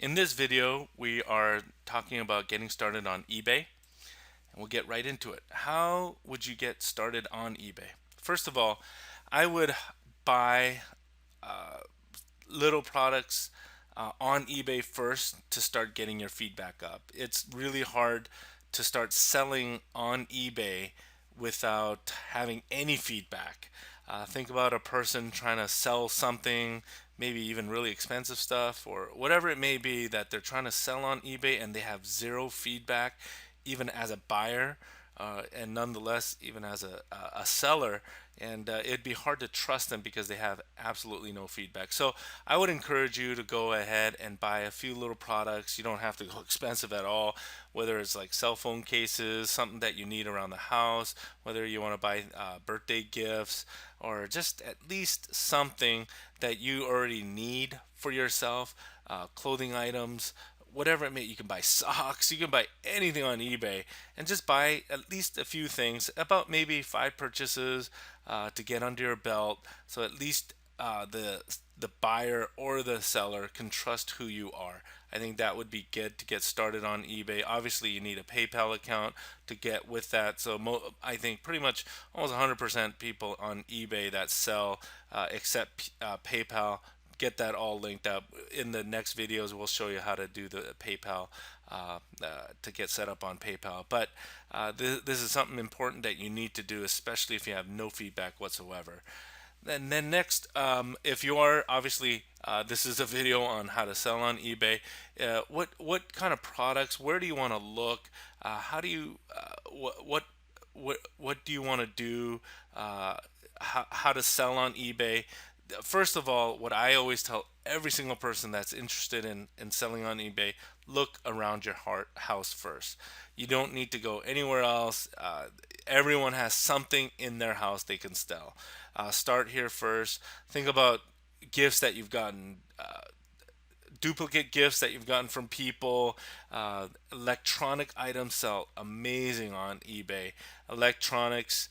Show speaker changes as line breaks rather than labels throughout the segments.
In this video, we are talking about getting started on eBay, and we'll get right into it. How would you get started on eBay? First of all, I would buy little products on eBay first to start getting your feedback up. It's really hard to start selling on eBay without having any feedback. Think about a person trying to sell something, maybe even really expensive stuff or whatever it may be that they're trying to sell on eBay and they have zero feedback, even as a buyer, and nonetheless, even as a seller. And it'd be hard to trust them because they have absolutely no feedback. So I would encourage you to go ahead and buy a few little products. You don't have to go expensive at all, whether it's like cell phone cases, something that you need around the house, whether you want to buy birthday gifts, or just at least something that you already need for yourself, clothing items, whatever it may. You can buy socks, you can buy anything on eBay, and just buy at least a few things, about maybe 5 purchases to get under your belt, so at least the buyer or the seller can trust who you are. I think that would be good to get started on eBay. Obviously, you need a PayPal account to get with that. So I think pretty much almost 100% people on eBay that sell accept PayPal. Get that all linked up. In the next videos, we'll show you how to do the PayPal to get set up on PayPal. But this is something important that you need to do, especially if you have no feedback whatsoever. And then next, if you are obviously, this is a video on how to sell on eBay. What kind of products? Where do you want to look? How do you what do you want to do? How to sell on eBay? First of all, what I always tell every single person that's interested in selling on eBay, look around your house first. You don't need to go anywhere else. Everyone has something in their house they can sell. Start here first. Think about gifts that you've gotten, duplicate gifts that you've gotten from people. Electronic items sell amazing on eBay. Electronics,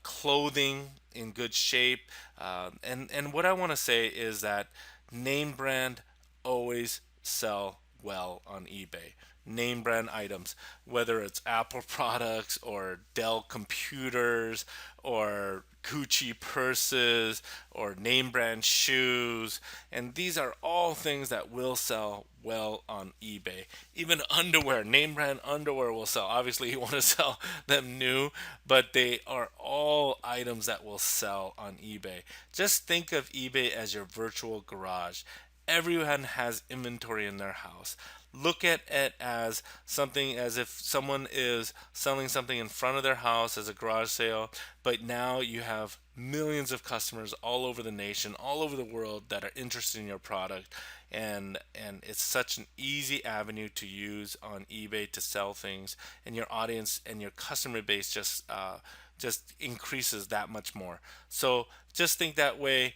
clothing in good shape. And what I want to say is that name brand always sell well on eBay. Name brand items, whether it's Apple products or Dell computers or Gucci purses or name brand shoes. And these are all things that will sell well on eBay. Even underwear, name brand underwear will sell. Obviously, you want to sell them new, but they are all items that will sell on eBay. Just think of eBay as your virtual garage. Everyone has inventory in their house. Look at it as something, as if someone is selling something in front of their house as a garage sale, but now you have millions of customers all over the nation, all over the world that are interested in your product, and it's such an easy avenue to use on eBay to sell things, and your audience and your customer base just increases that much more. So just think that way.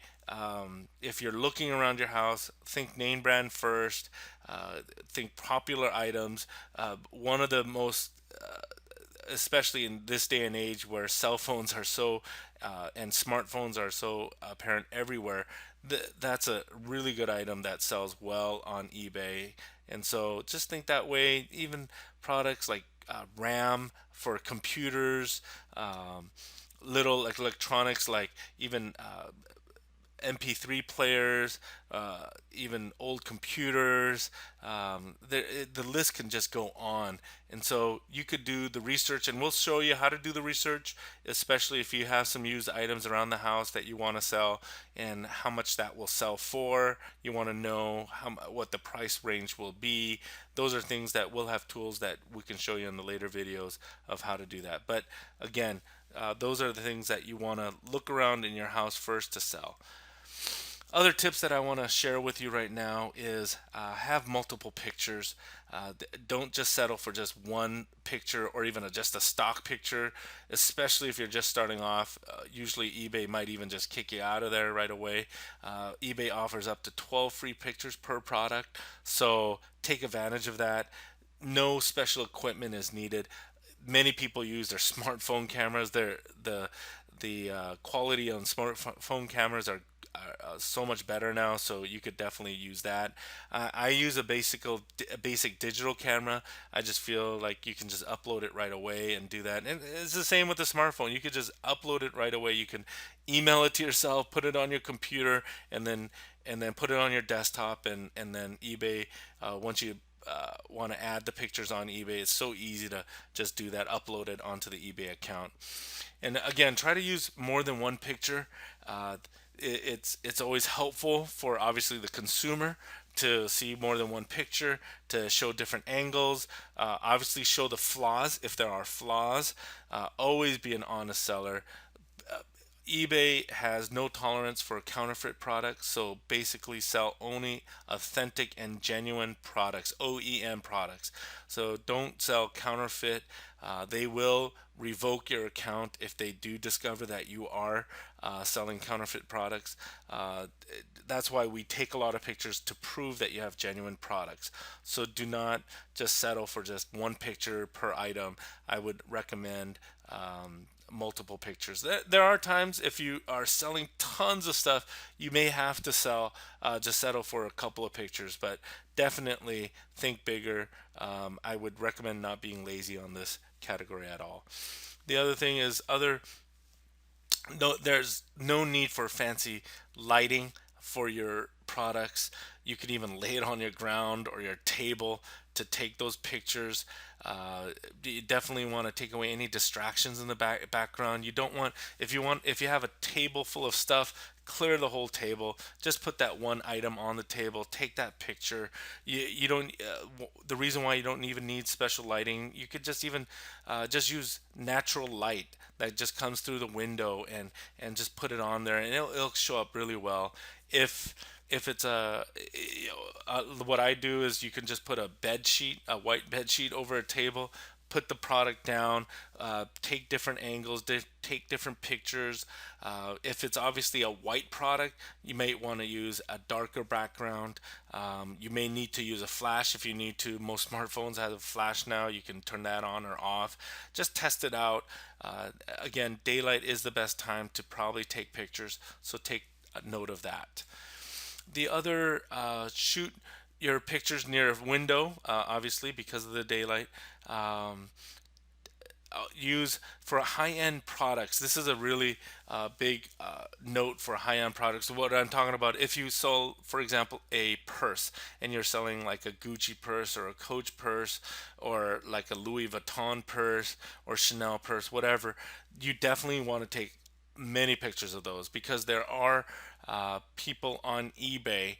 If you're looking around your house, think name brand first. Think popular items. One of the most, especially in this day and age where cell phones are so and smartphones are so apparent everywhere, that's a really good item that sells well on eBay. And so just think that way. Even products like RAM for computers, little like electronics like even MP3 players, even old computers. The list can just go on. And so you could do the research, and we'll show you how to do the research, especially if you have some used items around the house that you want to sell and how much that will sell for. You want to know what the price range will be. Those are things that we'll have tools that we can show you in the later videos of how to do that. But again, those are the things that you want to look around in your house first to sell. Other tips that I want to share with you right now is have multiple pictures. Don't just settle for just one picture or even just a stock picture, especially if you're just starting off. Usually eBay might even just kick you out of there right away. eBay offers up to 12 free pictures per product, so take advantage of that. No special equipment is needed. Many people use their smartphone cameras. The quality on smartphone cameras are are so much better now, so you could definitely use that. I use a basic digital camera. I just feel like you can just upload it right away and do that. And it's the same with the smartphone. You could just upload it right away. You can email it to yourself, put it on your computer, and then put it on your desktop, and then eBay. Once you want to add the pictures on eBay, it's so easy to just do that, upload it onto the eBay account. And again, try to use more than one picture. Uh, it's always helpful for obviously the consumer to see more than one picture, to show different angles, obviously show the flaws if there are flaws. Always be an honest seller. eBay has no tolerance for counterfeit products, so basically sell only authentic and genuine products, OEM products. So don't sell counterfeit. They will revoke your account if they do discover that you are selling counterfeit products. That's why we take a lot of pictures to prove that you have genuine products. So do not just settle for just one picture per item. I would recommend multiple pictures. There are times if you are selling tons of stuff, you may have to just settle for a couple of pictures, but definitely think bigger. I would recommend not being lazy on this category at all. The other thing is there's no need for fancy lighting for your products. You can even lay it on your ground or your table to take those pictures. You definitely want to take away any distractions in the background. You don't want if you have a table full of stuff, clear the whole table. Just put that one item on the table. Take that picture. You don't. The reason why you don't even need special lighting, you could just even just use natural light that just comes through the window, and just put it on there, and it'll show up really well. If it's what I do is you can just put a white bed sheet over a table, put the product down, take different angles, take different pictures. If it's obviously a white product, you may want to use a darker background. You may need to use a flash if you need to. Most smartphones have a flash now. You can turn that on or off. Just test it out. Again, daylight is the best time to probably take pictures, so take a note of that. The other, shoot your pictures near a window, obviously because of the daylight. Um, Use for high-end products. This is a really big note for high-end products. What I'm talking about, if you sell, for example, a purse, and you're selling like a Gucci purse or a Coach purse or like a Louis Vuitton purse or Chanel purse, whatever, you definitely want to take many pictures of those, because there are people on eBay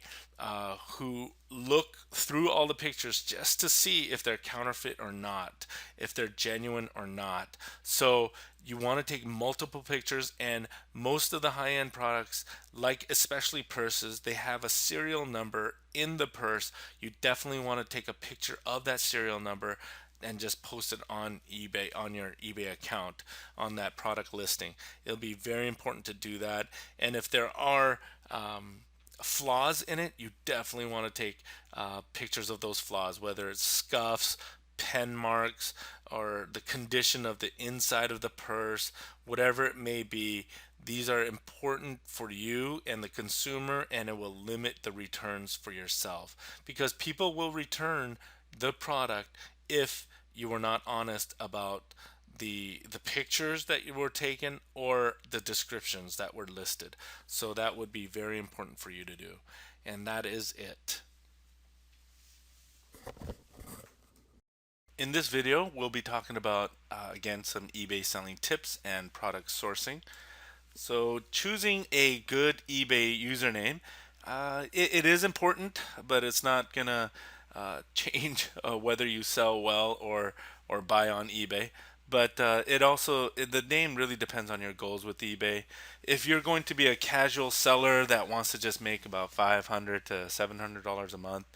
who look through all the pictures just to see if they're counterfeit or not, if they're genuine or not. So you want to take multiple pictures, and most of the high-end products, like especially purses, they have a serial number in the purse. You definitely want to take a picture of that serial number and just post it on eBay, on your eBay account, on that product listing. It'll be very important to do that. And if there are flaws in it, you definitely want to take pictures of those flaws, whether it's scuffs, pen marks, or the condition of the inside of the purse, whatever it may be. These are important for you and the consumer, and it will limit the returns for yourself, because people will return the product if you were not honest about the pictures that you were taken or the descriptions that were listed. So that would be very important for you to do. And that is it. In this video, we'll be talking about again some eBay selling tips and product sourcing. So choosing a good eBay username, it is important, but it's not gonna change whether you sell well or buy on eBay. But the name really depends on your goals with eBay. If you're going to be a casual seller that wants to just make about $500 to $700 a month,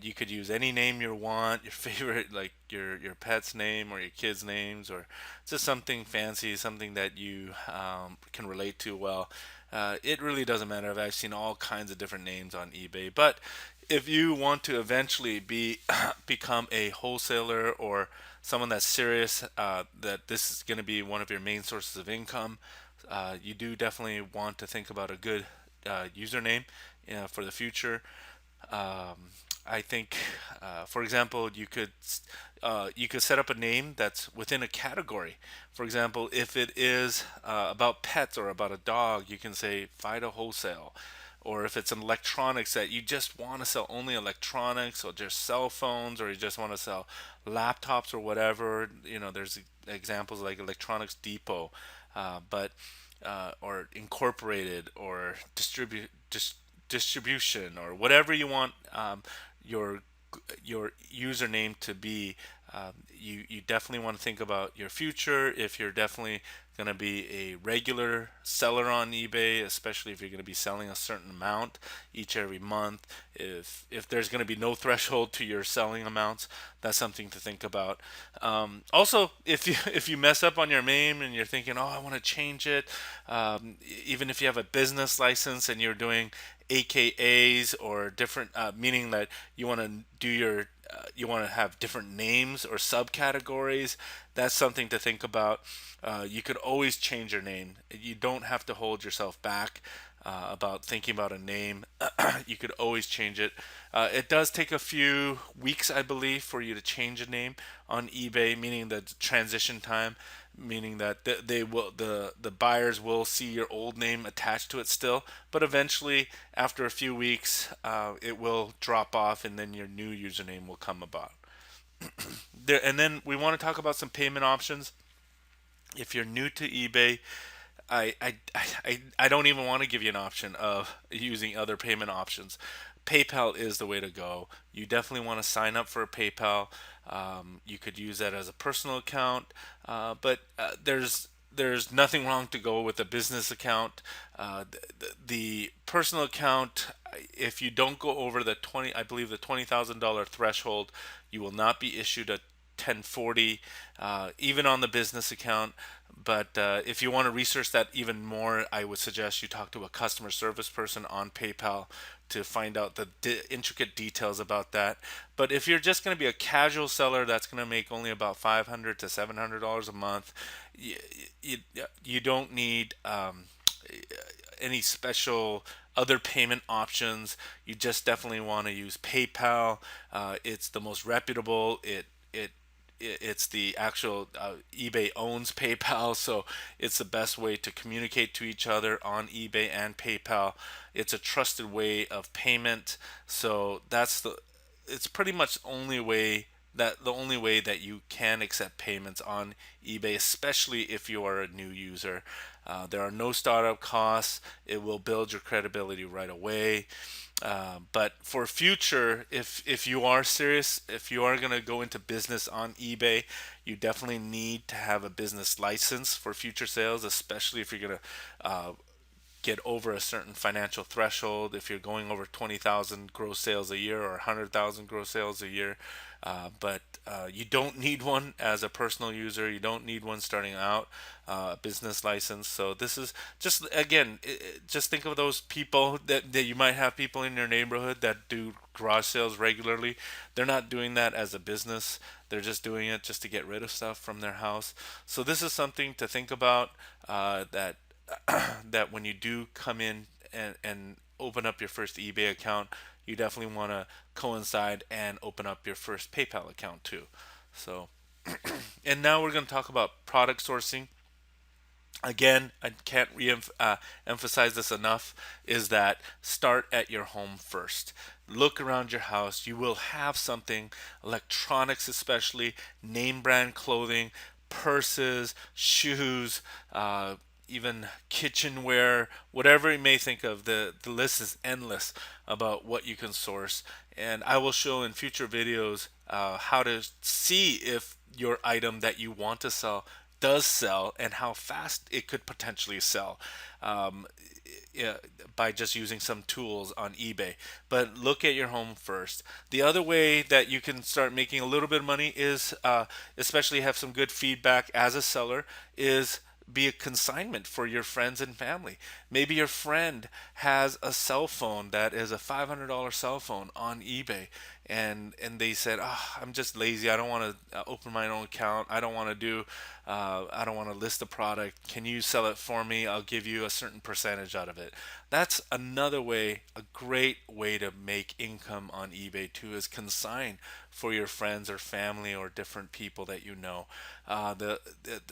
you could use any name you want, your favorite, like your pet's name or your kids' names, or just something fancy, something that you can relate to well. It really doesn't matter. I've seen all kinds of different names on eBay. But if you want to eventually become a wholesaler or someone that's serious, that this is going to be one of your main sources of income, you do definitely want to think about a good username for the future. I think, for example, you could set up a name that's within a category. For example, if it is about pets or about a dog, you can say FIDA wholesale. Or if it's an electronics that you just want to sell only electronics or just cell phones, or you just want to sell laptops or whatever, there's examples like Electronics Depot, but or incorporated or distribution or whatever you want your your username to be. You definitely want to think about your future. If you're definitely going to be a regular seller on eBay, especially if you're going to be selling a certain amount each every month, if there's going to be no threshold to your selling amounts, that's something to think about. Also, if you if you mess up on your name and you're thinking, oh, I want to change it, even if you have a business license and you're doing AKAs or different, meaning that you want to do you want to have different names or subcategories. That's something to think about. You could always change your name. You don't have to hold yourself back about thinking about a name. You could always change it. It does take a few weeks, I believe, for you to change a name on eBay, meaning the transition time, meaning that the buyers will see your old name attached to it still, but eventually, after a few weeks, it will drop off, and then your new username will come about. And then we want to talk about some payment options. If you're new to eBay, I don't even want to give you an option of using other payment options. PayPal is the way to go. You definitely want to sign up for a PayPal. You could use that as a personal account, but there's nothing wrong to go with a business account. The personal account, if you don't go over the I believe the $20,000 threshold, you will not be issued a 1040, even on the business account. But if you want to research that even more, I would suggest you talk to a customer service person on PayPal to find out the intricate details about that. But if you're just going to be a casual seller that's going to make only about $500 to $700 a month, you, you, you don't need any special other payment options. You just definitely want to use PayPal. It's the most reputable. It's the actual eBay owns PayPal, so it's the best way to communicate to each other on eBay and PayPal. It's a trusted way of payment, so it's pretty much the only way that you can accept payments on eBay, especially if you are a new user. There are no startup costs. It will build your credibility right away. But for future, if you are serious, if you are going to go into business on eBay, you definitely need to have a business license for future sales, especially if you're going to get over a certain financial threshold. If you're going over 20,000 gross sales a year or 100,000 gross sales a year, but you don't need one as a personal user. You don't need one starting out, business license. So this is just, again, just think of those people that you might have people in your neighborhood that do garage sales regularly. They're not doing that as a business. They're just doing it just to get rid of stuff from their house. So this is something to think about, that that when you do come in and open up your first eBay account, you definitely want to coincide and open up your first PayPal account too. So, and now we're going to talk about product sourcing. Again, I can't emphasize this enough, is that start at your home first. Look around your house. You will have something, electronics especially, name brand clothing, purses, shoes, even kitchenware, whatever you may think of. The list is endless about what you can source. And I will show in future videos how to see if your item that you want to sell does sell and how fast it could potentially sell, yeah, by just using some tools on eBay. But look at your home first. The other way that you can start making a little bit of money is, especially have some good feedback as a seller, is be a consignment for your friends and family. Maybe your friend has a cell phone that is a $500 cell phone on eBay, and they said, I'm just lazy. I don't want to open my own account. I don't want to list the product. Can you sell it for me? I'll give you a certain percentage out of it. That's another way, a great way to make income on eBay too, is consign for your friends or family or different people that you know. The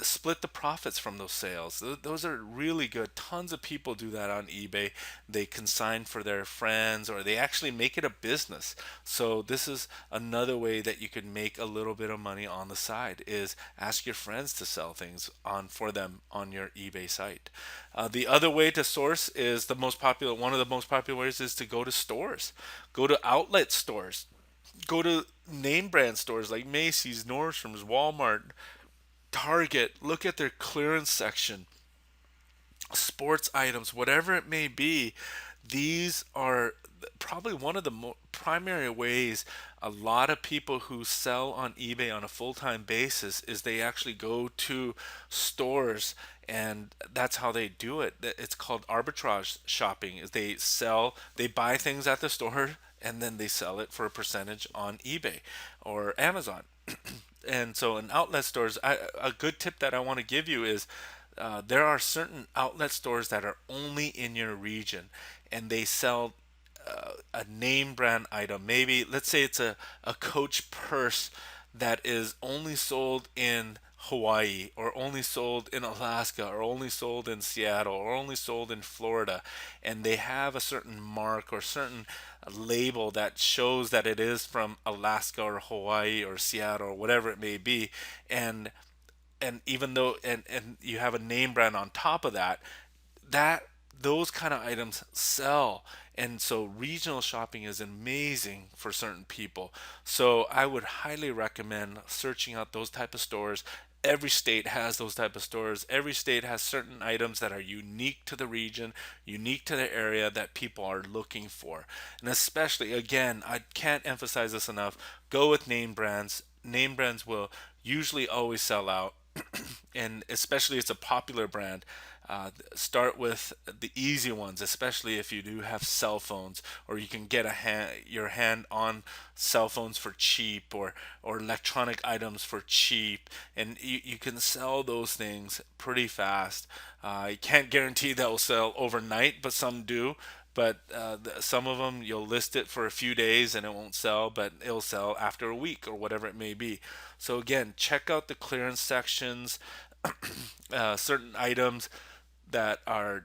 split the profits from those sales. Those are really good. Tons of people do that on eBay. They consign for their friends, or they actually make it a business. So this is another way that you could make a little bit of money on the side, is ask your friends to sell things on for them on your eBay site. The other way to source is one of the most popular ways is to go to stores, go to outlet stores, go to name brand stores like Macy's, Nordstrom's, Walmart, Target. Look at their clearance section, sports items, whatever it may be. These are probably one of the primary ways a lot of people who sell on eBay on a full-time basis is they actually go to stores, and that's how they do it. It's called arbitrage shopping. Is they buy things at the store and then they sell it for a percentage on eBay or Amazon. And so in outlet stores, a good tip that I want to give you is there are certain outlet stores that are only in your region, and they sell a name brand item. Maybe let's say it's a Coach purse that is only sold in Hawaii, or only sold in Alaska, or only sold in Seattle, or only sold in Florida, and they have a certain mark or certain label that shows that it is from Alaska or Hawaii or Seattle or whatever it may be. And even though and you have a name brand on top of that, that those kind of items sell. And so regional shopping is amazing for certain people. So I would highly recommend searching out those type of stores. Every state has those type of stores. Every state has certain items that are unique to the region, unique to the area, that people are looking for. And especially, again, I can't emphasize this enough, go with name brands. Name brands will usually always sell out. And especially if it's a popular brand, start with the easy ones, especially if you do have cell phones, or you can get your hand on cell phones for cheap, or electronic items for cheap, and you can sell those things pretty fast. I can't guarantee that will sell overnight, but some do. But some of them, you'll list it for a few days and it won't sell, but it'll sell after a week or whatever it may be. So again, check out the clearance sections. Certain items that are,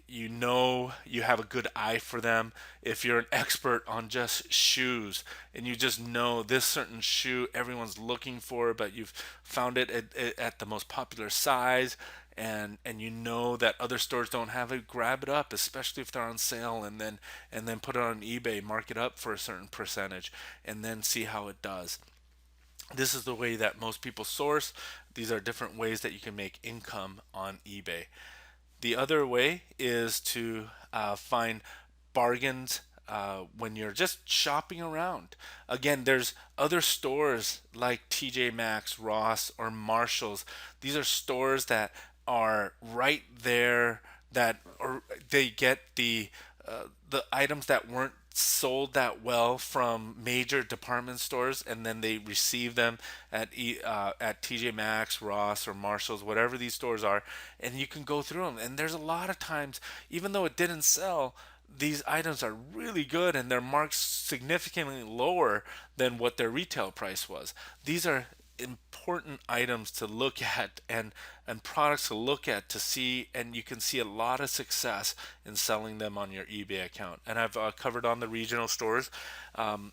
you have a good eye for them. If you're an expert on just shoes, and you just know this certain shoe everyone's looking for, but you've found it at the most popular size, and you know that other stores don't have it, grab it up, especially if they're on sale, and then put it on eBay, mark it up for a certain percentage, and then see how it does. This is the way that most people source. These are different ways that you can make income on eBay. The other way is to find bargains when you're just shopping around. Again, there's other stores like TJ Maxx, Ross, or Marshalls. These are stores that are right there, that, or they get the items that weren't sold that well from major department stores, and then they receive them at TJ Maxx, Ross, or Marshalls, whatever these stores are, and you can go through them. And there's a lot of times, even though it didn't sell, these items are really good and they're marked significantly lower than what their retail price was. These are important items to look at, and products to look at to see, and you can see a lot of success in selling them on your eBay account. And I've covered on the regional stores. um,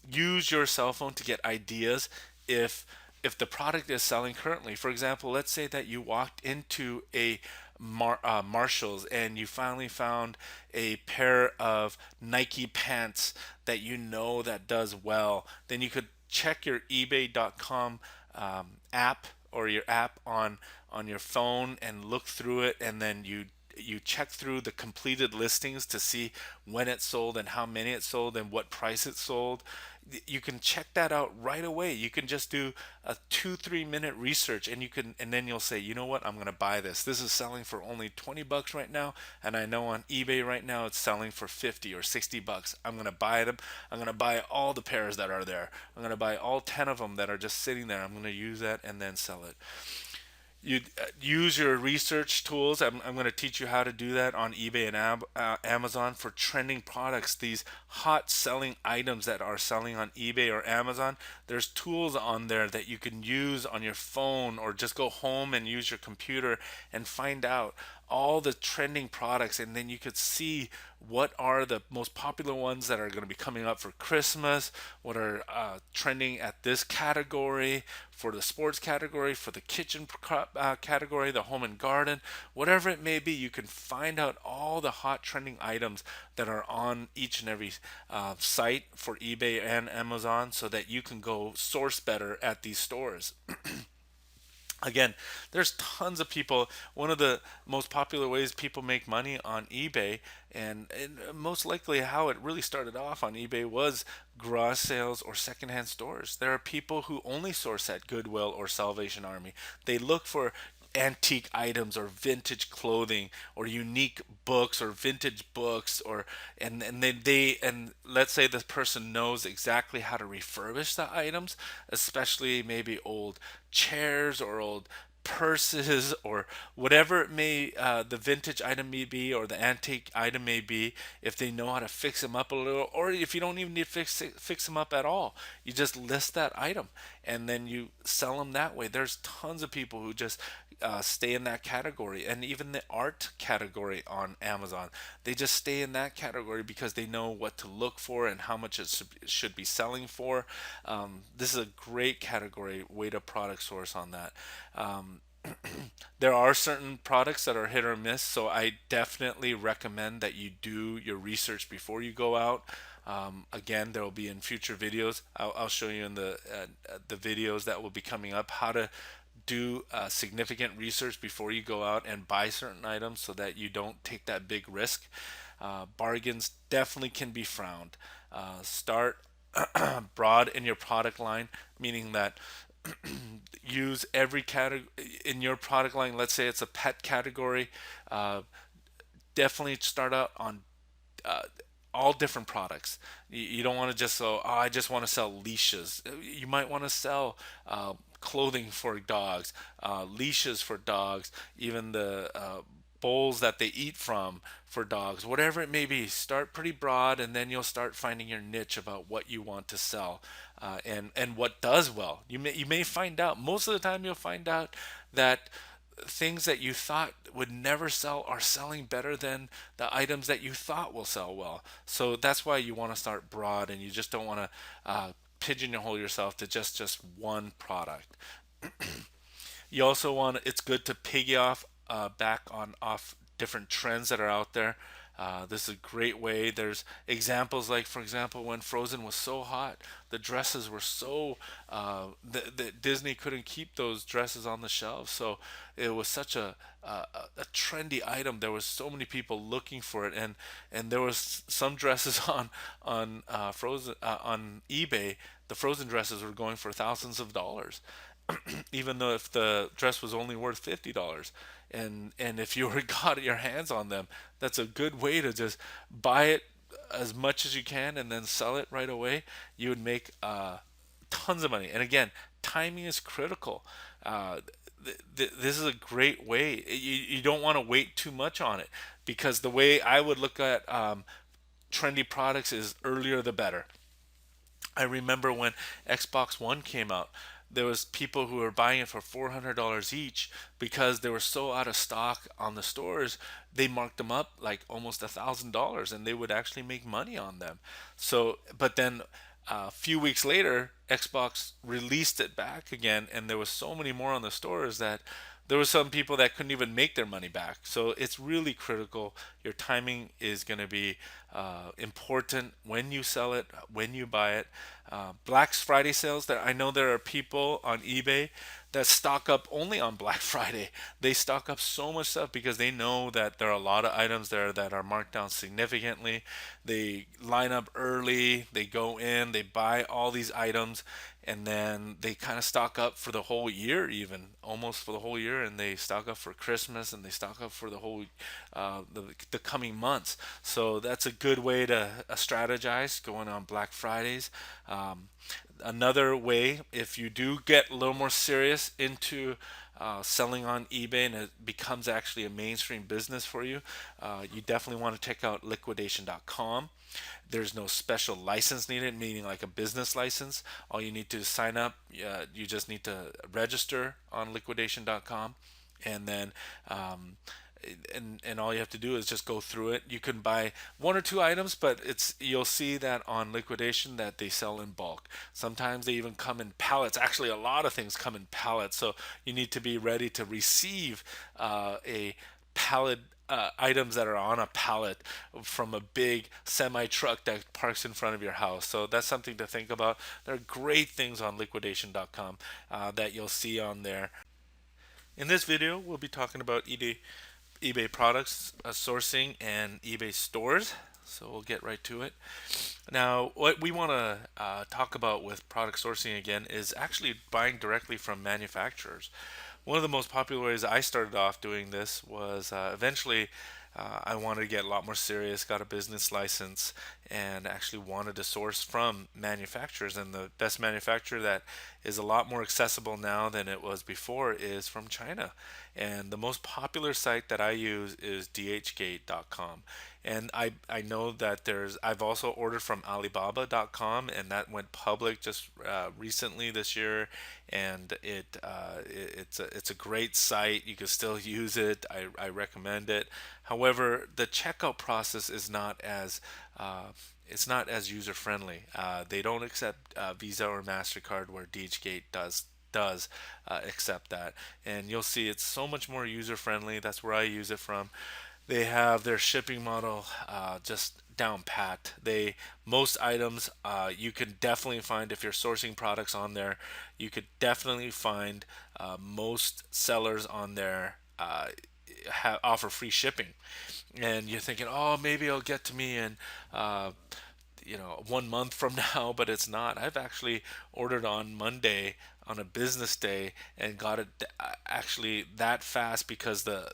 Use your cell phone to get ideas if the product is selling currently. For example, let's say that you walked into a Marshalls, and you finally found a pair of Nike pants that you know that does well. Then you could check your ebay.com app, or your app on your phone, and look through it, and then you check through the completed listings to see when it sold and how many it sold and what price it sold. You can check that out right away. You can just do a 2 3 minute research, and you can, and then you'll say, you know what, I'm going to buy this. This is selling for only 20 bucks right now, and I know on eBay right now it's selling for 50 or 60 bucks. I'm going to buy them. I'm going to buy all the pairs that are there. I'm going to buy all 10 of them that are just sitting there. I'm going to use that and then sell it. You use your research tools. I'm going to teach you how to do that on eBay and Amazon for trending products, these hot selling items that are selling on eBay or Amazon. There's tools on there that you can use on your phone, or just go home and use your computer and find out all the trending products, and then you could see what are the most popular ones that are going to be coming up for Christmas, what are trending at this category, for the sports category, for the kitchen category, the home and garden, whatever it may be. You can find out all the hot trending items that are on each and every site for eBay and Amazon, so that you can go source better at these stores. Again, there's tons of people. One of the most popular ways people make money on eBay, and most likely how it really started off on eBay, was garage sales or secondhand stores. There are people who only source at Goodwill or Salvation Army. They look for antique items or vintage clothing or unique books or vintage books, or and they and let's say this person knows exactly how to refurbish the items, especially maybe old chairs or old purses or whatever it may, the vintage item may be, or the antique item may be. If they know how to fix them up a little, or if you don't even need to fix them up at all, you just list that item and then you sell them that way. There's tons of people who just stay in that category, and even the art category on Amazon, they just stay in that category because they know what to look for and how much it should be selling for. This is a great category way to product source on that. um, there are certain products that are hit or miss, so I definitely recommend that you do your research before you go out. Again, there will be in future videos. I'll show you in the videos that will be coming up how to do significant research before you go out and buy certain items, so that you don't take that big risk. Bargains definitely can be frowned. Start broad in your product line, meaning that use every category in your product line. Let's say it's a pet category. Uh, Definitely start out on uh, all different products. You don't want to just go, oh, I just want to sell leashes. You might want to sell clothing for dogs, leashes for dogs, even the bowls that they eat from for dogs, whatever it may be. Start pretty broad, and then you'll start finding your niche about what you want to sell, and what does well. You may find out, most of the time you'll find out that things that you thought would never sell are selling better than the items that you thought will sell well. So that's why you want to start broad, and you just don't want to pigeonhole yourself to just one product. You also want, it's good to piggy off back on off different trends that are out there. This is a great way. There's examples like, for example, when Frozen was so hot, the dresses were so the Disney couldn't keep those dresses on the shelves, so it was such a trendy item. There was so many people looking for it, and there was some dresses on Frozen on eBay. The Frozen dresses were going for thousands of dollars, even though if the dress was only worth $50. And if you were got your hands on them, that's a good way to just buy it as much as you can and then sell it right away. You would make tons of money. And again, timing is critical. uh, this is a great way. You don't want to wait too much on it, because the way I would look at trendy products is earlier the better. I remember when Xbox One came out, there was people who were buying it for $400 each because they were so out of stock on the stores. They marked them up like almost $1,000, and they would actually make money on them. So, but then a few weeks later, Xbox released it back again, and there was so many more on the stores that there were some people that couldn't even make their money back. So it's really critical. Your timing is going to be important when you sell it, when you buy it. Black Friday sales. That I know there are people on eBay that stock up only on Black Friday. They stock up so much stuff because they know that there are a lot of items there that are marked down significantly. They line up early, they go in, they buy all these items, and then they kind of stock up for the whole year, even almost for the whole year, and they stock up for Christmas, and they stock up for the whole the coming months. So that's a good way to strategize going on Black Fridays. Another way, if you do get a little more serious into selling on eBay and it becomes actually a mainstream business for you, you definitely want to check out liquidation.com. There's no special license needed, meaning like a business license. All you need to sign up, you just need to register on liquidation.com, and then and all you have to do is just go through it. You can buy one or two items, but it's you'll see that on liquidation that they sell in bulk. Sometimes they even come in pallets. Actually, a lot of things come in pallets, so you need to be ready to receive a pallet items that are on a pallet from a big semi truck that parks in front of your house. So that's something to think about. There are great things on liquidation.com that you'll see on there. In this video, we'll be talking about eBay products sourcing and eBay stores. So we'll get right to it. Now, what we want to talk about with product sourcing again is actually buying directly from manufacturers. One of the most popular ways I started off doing this was eventually I wanted to get a lot more serious, got a business license, and actually wanted to source from manufacturers. And the best manufacturer that is a lot more accessible now than it was before is from China. And the most popular site that I use is dhgate.com. And I know that I've also ordered from Alibaba.com, and that went public just recently this year. And it's a great site. You can still use it. I recommend it. However, the checkout process is not as it's not as user friendly. They don't accept Visa or Mastercard, where DHgate does accept that, and you'll see it's so much more user friendly. That's where I use it from. They have their shipping model just down pat. They Most items you can definitely find if you're sourcing products on there. You could definitely find most sellers on there offer free shipping, and you're thinking, oh, maybe it'll get to me in 1 month from now, but it's not. I've actually ordered on Monday on a business day and got it actually that fast because the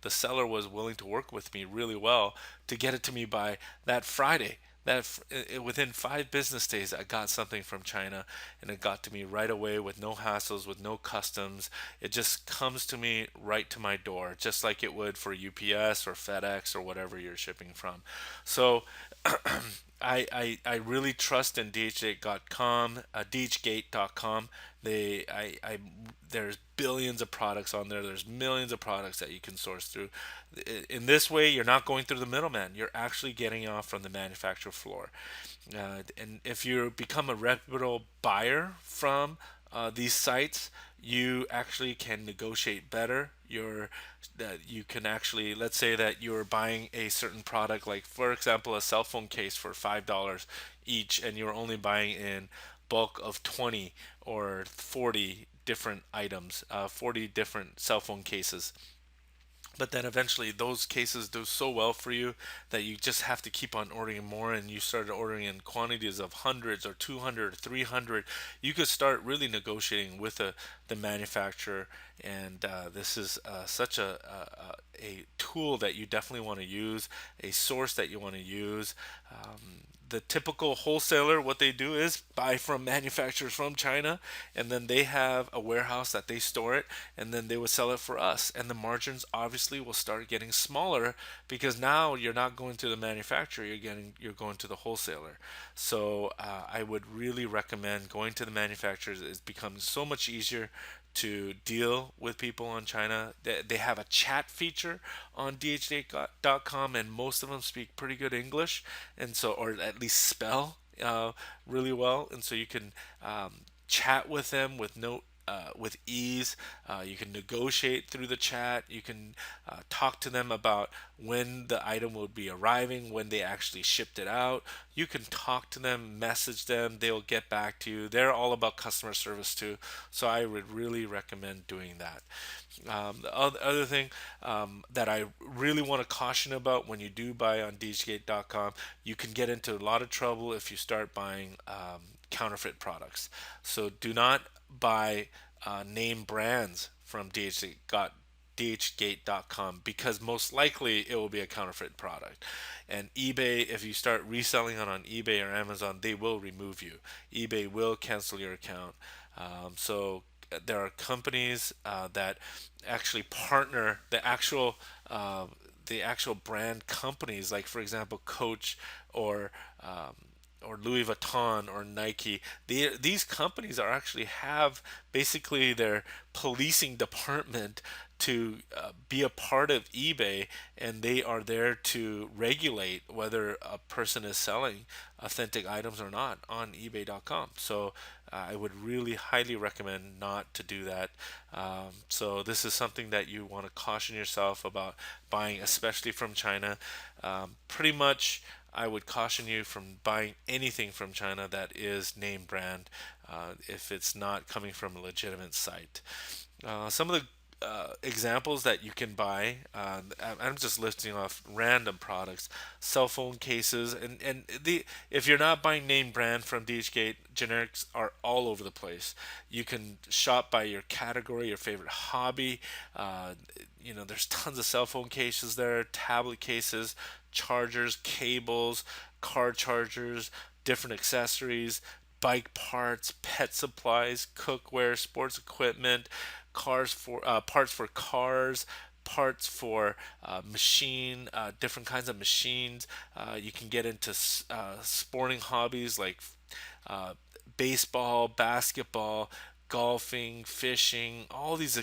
seller was willing to work with me really well to get it to me by that Friday. Within 5 business days, I got something from China, and it got to me right away with no hassles, with no customs. It just comes to me right to my door, just like it would for UPS or FedEx or whatever you're shipping from. So I really trust in DHgate.com, DHgate.com. There's billions of products on there. There's millions of products that you can source through. In this way, you're not going through the middleman. You're actually getting off from the manufacturer floor. And if you become a reputable buyer from these sites, you actually can negotiate better. You can actually, let's say that you're buying a certain product, like for example a cell phone case for $5 each, and you're only buying in bulk of 20 or 40 different items, 40 different cell phone cases. But then eventually those cases do so well for you that you just have to keep on ordering more, and you start ordering in quantities of hundreds or 200 or 300. You could start really negotiating with the manufacturer, and this is such a tool that you definitely want to use, a source that you want to use. The typical wholesaler, what they do is buy from manufacturers from China, and then they have a warehouse that they store it, and then they would sell it for us. And the margins obviously will start getting smaller because now you're not going to the manufacturer, you're going to the wholesaler. So I would really recommend going to the manufacturers. It's becoming so much easier to deal with people on China. They have a chat feature on dhgate.com, and most of them speak pretty good English, and so, or at least spell really well, and so you can chat with them with ease. You can negotiate through the chat. You can talk to them about when the item will be arriving, when they actually shipped it out. you can talk to them, message them, they'll get back to you. They're all about customer service too. So I would really recommend doing that. The other thing that I really want to caution about when you do buy on DHgate.com, you can get into a lot of trouble if you start buying counterfeit products. So do not buy name brands from DHgate.com because most likely it will be a counterfeit product. And eBay, if you start reselling it on eBay or Amazon, they will remove you. eBay will cancel your account. There are companies that actually partner uh, the actual brand companies, like for example Coach or um, or Louis Vuitton or Nike. These companies are actually have basically their policing department to be a part of eBay, and they are there to regulate whether a person is selling authentic items or not on eBay.com. So I would really highly recommend not to do that. So this is something that you want to caution yourself about buying, especially from China. Pretty much, I would caution you from buying anything from China that is name brand if it's not coming from a legitimate site. Some of the examples that you can buy. I'm just listing off random products, cell phone cases, and the if you're not buying name brand from DHgate, generics are all over the place. You can shop by your category, your favorite hobby. There's tons of cell phone cases there, tablet cases, chargers, cables, car chargers, different accessories, bike parts, pet supplies, cookware, sports equipment, cars for parts for cars, parts for different kinds of machines. You can get into sporting hobbies like uh, baseball, basketball, golfing, fishing, all these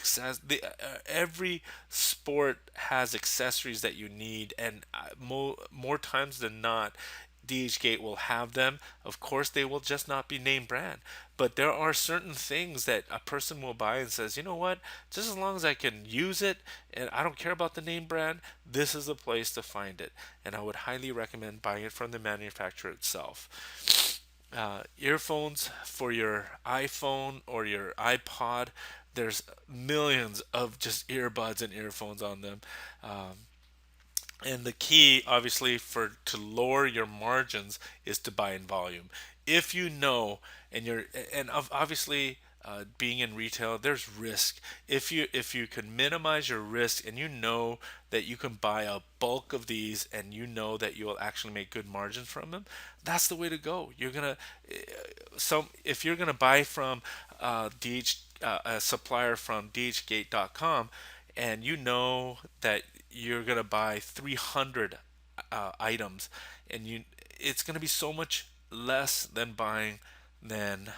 every sport has accessories that you need, and more times than not, DHgate will have them. Of course, they will just not be name brand, but there are certain things that a person will buy and says, you know what, just as long as I can use it and I don't care about the name brand, this is the place to find it. And I would highly recommend buying it from the manufacturer itself. Earphones for your iPhone or your iPod, there's millions of just earbuds and earphones on them. And the key, obviously, for to lower your margins is to buy in volume. If you know, obviously, being in retail, there's risk. If you can minimize your risk, and you know that you can buy a bulk of these, and you know that you will actually make good margins from them, that's the way to go. If you're gonna buy from a supplier from DHgate.com, and you know that you're gonna buy 300 items, and it's gonna be so much less than buying than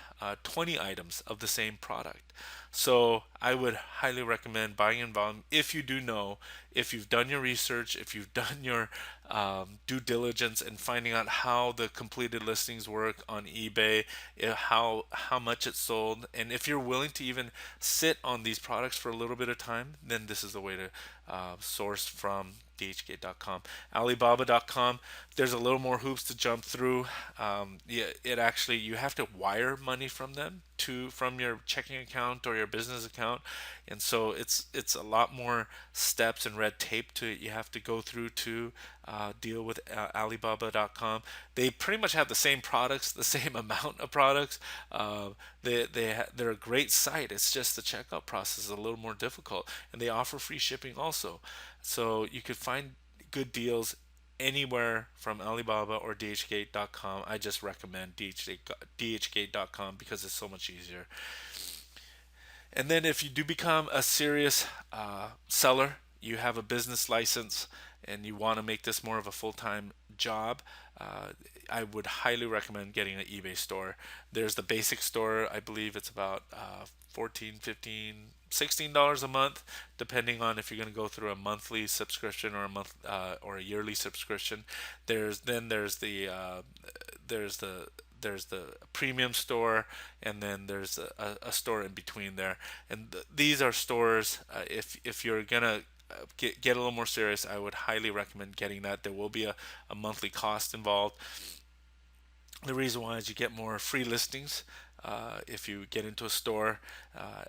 20 items of the same product. So I would highly recommend buying in volume if you do know, if you've done your research, if you've done your due diligence and finding out how the completed listings work on eBay, how much it's sold, and if you're willing to even sit on these products for a little bit of time, then this is the way to source from DHgate.com. Alibaba.com, there's a little more hoops to jump through. Yeah, it actually, you have to wire money from them from your checking account or your business account, and so it's a lot more steps and red tape to you have to go through to deal with Alibaba.com. They pretty much have the same products, the same amount of products. They're a great site. It's just the checkout process is a little more difficult, and they offer free shipping also. So you could find good deals anywhere from Alibaba or DHgate.com. I just recommend DHgate.com because it's so much easier. And then if you do become a serious seller, you have a business license, and you want to make this more of a full-time job, uh, I would highly recommend getting an eBay store. There's the basic store. I believe it's about 14, 15, $16 a month, depending on if you're going to go through a monthly subscription or a yearly subscription. There's the there's the premium store, and then there's a store in between there. And these are stores. If you're gonna get a little more serious, I would highly recommend getting that. There will be a monthly cost involved. The reason why is you get more free listings. If you get into a store,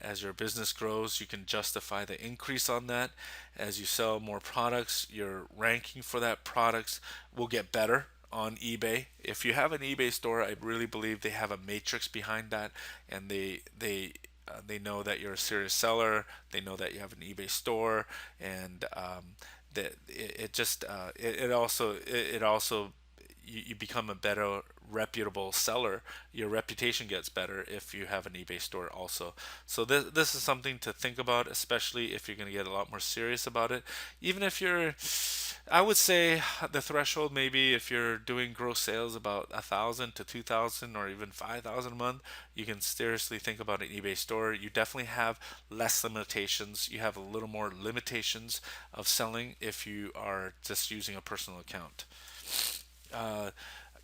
as your business grows, you can justify the increase on that. As you sell more products, your ranking for that products will get better on eBay. If you have an eBay store, I really believe they have a matrix behind that, and they know that you're a serious seller. They know that you have an eBay store, and that it just it also you become a better reputable seller. Your reputation gets better if you have an eBay store also. So this is something to think about, especially if you're going to get a lot more serious about it. Even if you're, I would say the threshold, maybe if you're doing gross sales about 1,000 to 2,000 or even 5,000 a month, you can seriously think about an eBay store. You definitely have less limitations. You have a little more limitations of selling if you are just using a personal account. Uh,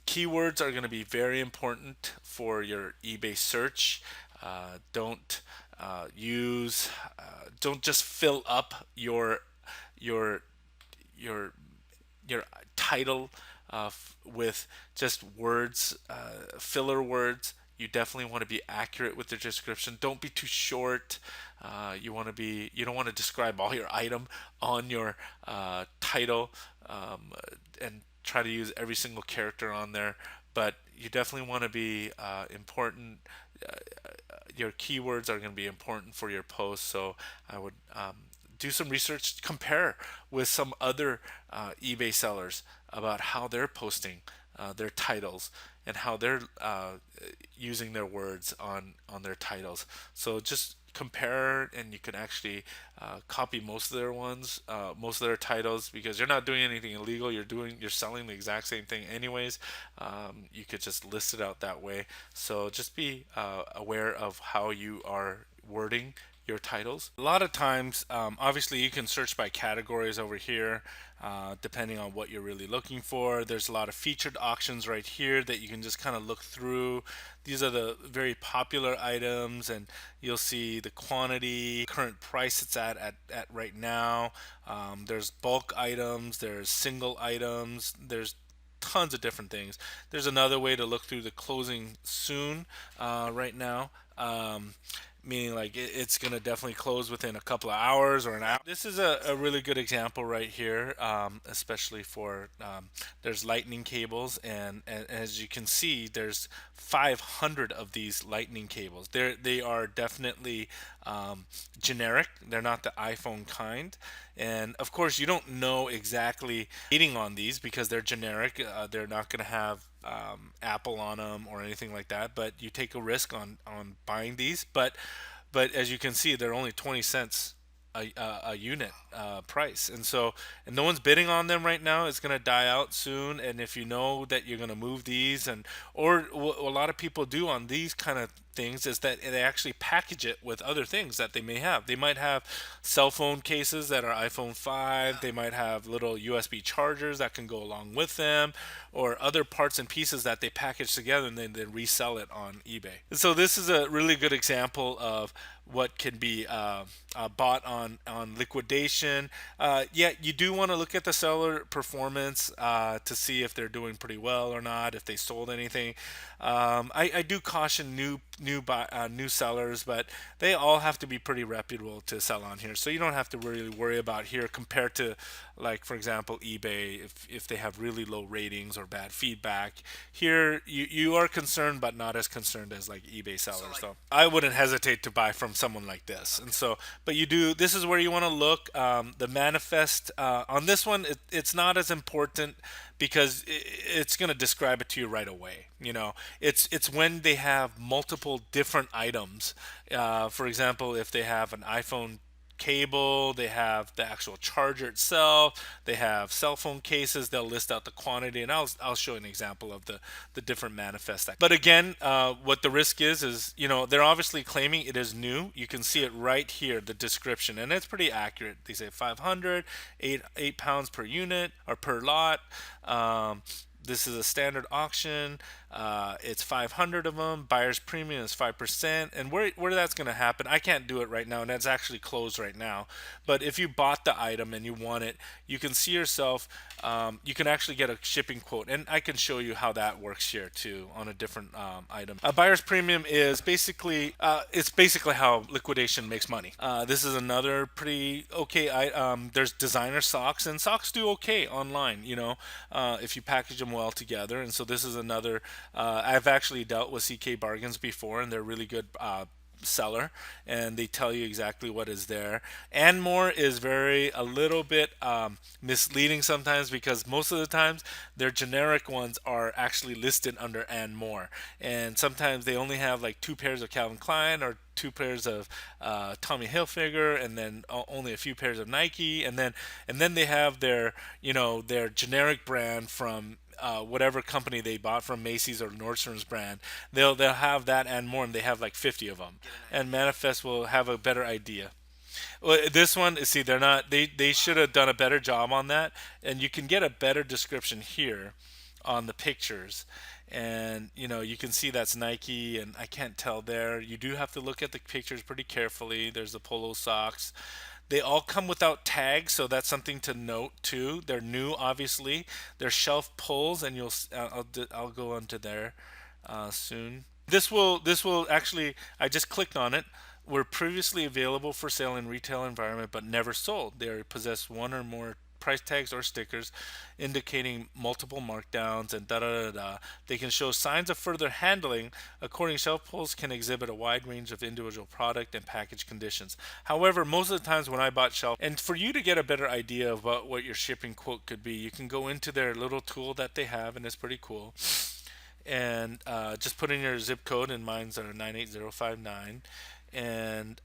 Keywords are going to be very important for your eBay search. Don't use, don't just fill up your your your title with just words, filler words. You definitely want to be accurate with the description. Don't be too short. You don't want to describe all your item on your title, and try to use every single character on there. But you definitely want to be important. Your keywords are going to be important for your post. So I would do some research, compare with some other eBay sellers about how they're posting their titles and how they're using their words on their titles. So just compare, and you can actually copy most of their titles, because you're not doing anything illegal. You're selling the exact same thing anyways. You could just list it out that way. So just be aware of how you are wording your titles. A lot of times, obviously, you can search by categories over here, depending on what you're really looking for. There's a lot of featured auctions right here that you can just kind of look through. These are the very popular items, and you'll see the quantity, current price it's at right now. There's bulk items, there's single items, there's tons of different things. There's another way to look through the closing soon right now. Meaning like it's going to definitely close within a couple of hours or an hour. This is a really good example right here, especially for there's lightning cables, and as you can see, there's 500 of these lightning cables. They are definitely generic. They're not the iPhone kind, and of course you don't know exactly rating on these because they're generic. They're not going to have Apple on them or anything like that. But you take a risk on buying these. But as you can see, they're only 20 cents a unit price, and no one's bidding on them right now. It's going to die out soon, and if you know that you're going to move these, and or what a lot of people do on these kind of things is that they actually package it with other things that they may have. They might have cell phone cases that are iPhone 5. They might have little USB chargers that can go along with them, or other parts and pieces that they package together and then they resell it on eBay. So this is a really good example of what can be bought on liquidation. Yeah, you do want to look at the seller performance to see if they're doing pretty well or not, if they sold anything. I do caution new sellers, but they all have to be pretty reputable to sell on here. So you don't have to really worry about here compared to, like for example, eBay. If they have really low ratings or bad feedback, here you are concerned, but not as concerned as like eBay sellers. So I wouldn't hesitate to buy from someone like this. And so, but you do. This is where you want to look. The manifest on this one, it's not as important because it's going to describe it to you right away. You know, it's when they have multiple different items. For example, if they have an iPhone cable, they have the actual charger itself, they have cell phone cases, they'll list out the quantity, and I'll show an example of the different manifest. But again, what the risk is they're obviously claiming it is new. You can see it right here, the description, and it's pretty accurate. They say 500, 8 pounds per unit or per lot. This is a standard auction. It's 500 of them. Buyer's premium is 5%. And where that's going to happen, I can't do it right now, and that's actually closed right now. But if you bought the item and you want it, you can see yourself. You can actually get a shipping quote, and I can show you how that works here too on a different item. A buyer's premium is basically it's basically how liquidation makes money. This is another pretty okay. There's designer socks, and socks do okay online. If you package them well together. And so this is another. I've actually dealt with CK Bargains before, and they're really good. Seller, and they tell you exactly what is there. And more is very a little bit misleading sometimes, because most of the times their generic ones are actually listed under and more, and sometimes they only have like two pairs of Calvin Klein or two pairs of Tommy Hilfiger, and then only a few pairs of Nike, and then they have their generic brand from whatever company they bought from, Macy's or Nordstrom's brand. They'll have that and more, and they have like 50 of them. And Manifest will have a better idea. Well, this one, see, they're not. They should have done a better job on that, and you can get a better description here on the pictures. And you can see that's Nike, and I can't tell there. You do have to look at the pictures pretty carefully. There's the polo socks. They all come without tags, so that's something to note too. They're new, obviously. They're shelf pulls, and I'll go onto there soon. This will actually. I just clicked on it. Were previously available for sale in retail environment, but never sold. They possess one or more price tags or stickers indicating multiple markdowns and da da da da. They can show signs of further handling. According, shelf pulls can exhibit a wide range of individual product and package conditions. However, most of the times when I bought shelf, and for you to get a better idea of what your shipping quote could be, you can go into their little tool that they have, and it's pretty cool. And just put in your zip code, and mine's are 98059, and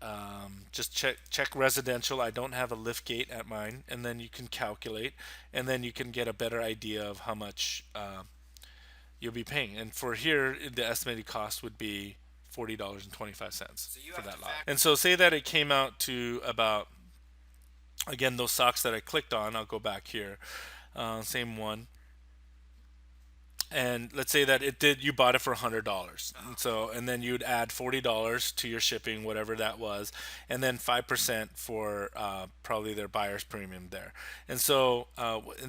just check residential. I don't have a lift gate at mine, and then you can calculate, and then you can get a better idea of how much you'll be paying. And for here, the estimated cost would be $40.25 for that lot. And so say that it came out to about, again, those socks that I clicked on. I'll go back here. Same one, and let's say that you bought it for $100, and then you'd add $40 to your shipping, whatever that was, and then 5% for probably their buyer's premium there. And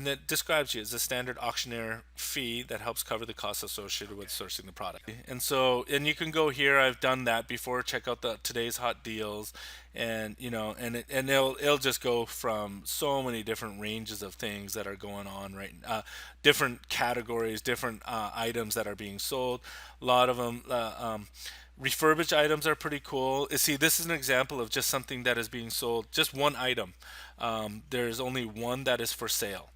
it describes you as a standard auctioneer fee that helps cover the costs associated with sourcing the product. And you can go here. I've done that before. Check out the today's hot deals, and it'll just go from so many different ranges of things that are going on right now, different categories, different items that are being sold. A lot of them, refurbished items are pretty cool. See, this is an example of just something that is being sold, just one item. There's only one that is for sale.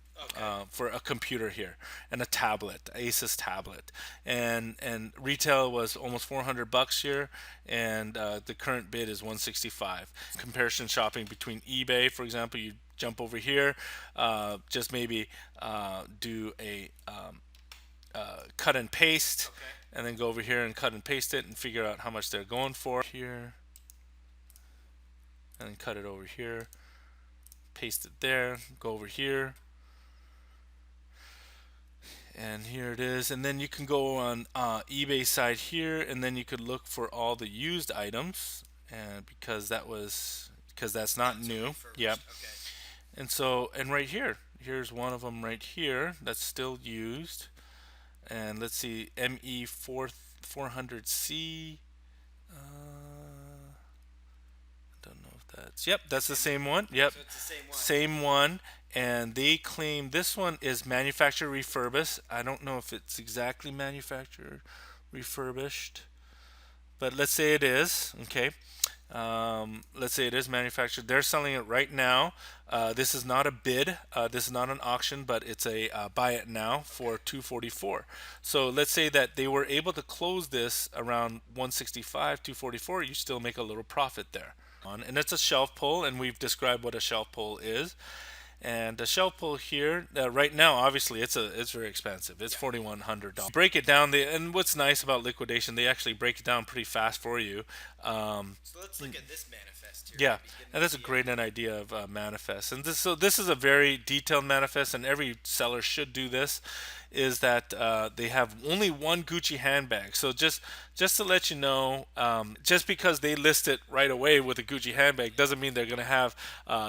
For a computer here, and a tablet, Asus tablet, and retail was almost $400 here, and the current bid is 165. Comparison shopping between eBay, for example, you jump over here, just maybe do a cut and paste, and then go over here and cut and paste it and figure out how much they're going for here, and then cut it over here, paste it there, go over here, and here it is. And then you can go on eBay side here, and then you could look for all the used items, and because that's not new. Yep. And right here's one of them right here that's still used. And let's see, ME4 400C. Don't know if that's the same one. Yep.
So it's the same one.
Same one. And they claim this one is manufacturer refurbished. I don't know if it's exactly manufacturer refurbished, but let's say it is. Okay. Let's say it is manufactured. They're selling it right now. This is not a bid. This is not an auction, but it's a buy it now for 244. So let's say that they were able to close this around 165, 244. You still make a little profit there. And it's a shelf pull, and we've described what a shelf pull is. And the shelf pull here, right now, obviously, it's very expensive. It's $4,100. Break it down. And what's nice about liquidation, they actually break it down pretty fast for you.
So let's look at this manifest here.
Yeah, and that's a great an idea of manifest. And this is a very detailed manifest, and every seller should do this. is that they have only one Gucci handbag. So just to let you know, just because they list it right away with a Gucci handbag doesn't mean they're gonna have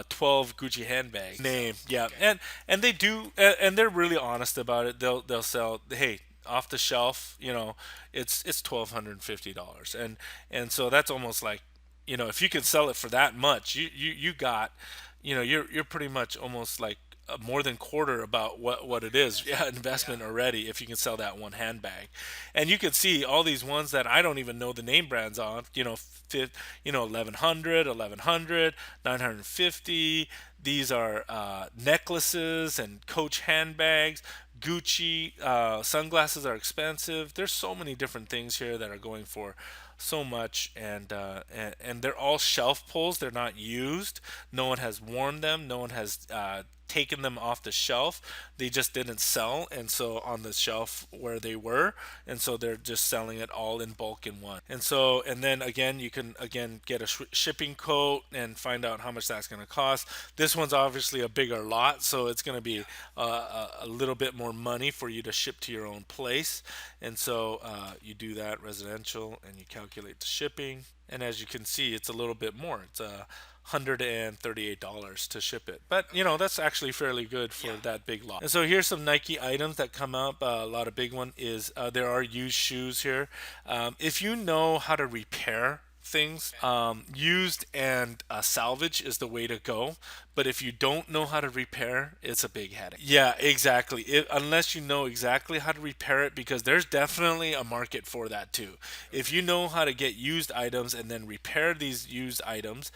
12 Gucci handbags. Name, yeah,
Okay.
and they do, and they're really honest about it. They'll sell. Hey, off the shelf, it's $1,250, and so that's almost like, if you can sell it for that much, you got, you're pretty much almost like more than quarter about what it is. Yeah,
Investment.
investment
Yeah.
already if you can sell that one handbag. And you can see all these ones that I don't even know the name brands on, 1100, 1100, 950. These are necklaces and Coach handbags. Gucci sunglasses are expensive. There's so many different things here that are going for so much, and they're all shelf pulls. They're not used. No one has worn them. No one has taken them off the shelf. They just didn't sell, and so on the shelf where they were, and so they're just selling it all in bulk in one. And then again, you can again get a shipping quote and find out how much that's going to cost. This one's obviously a bigger lot, so it's going to be
Yeah.
a little bit more money for you to ship to your own place. And so you do that residential, and you calculate the shipping. And as you can see, it's a little bit more. It's $138 to ship it. But
Okay.
that's actually fairly good for
Yeah.
that big lot. And so here's some Nike items that come up. A lot of big one is there are used shoes here. If you know how to repair things,
Okay.
used and salvage is the way to go. But if you don't know how to repair, it's a big headache. Yeah, exactly. Unless you know exactly how to repair it, because there's definitely a market for that too. If
Okay.
you know how to get used items and then repair these used items,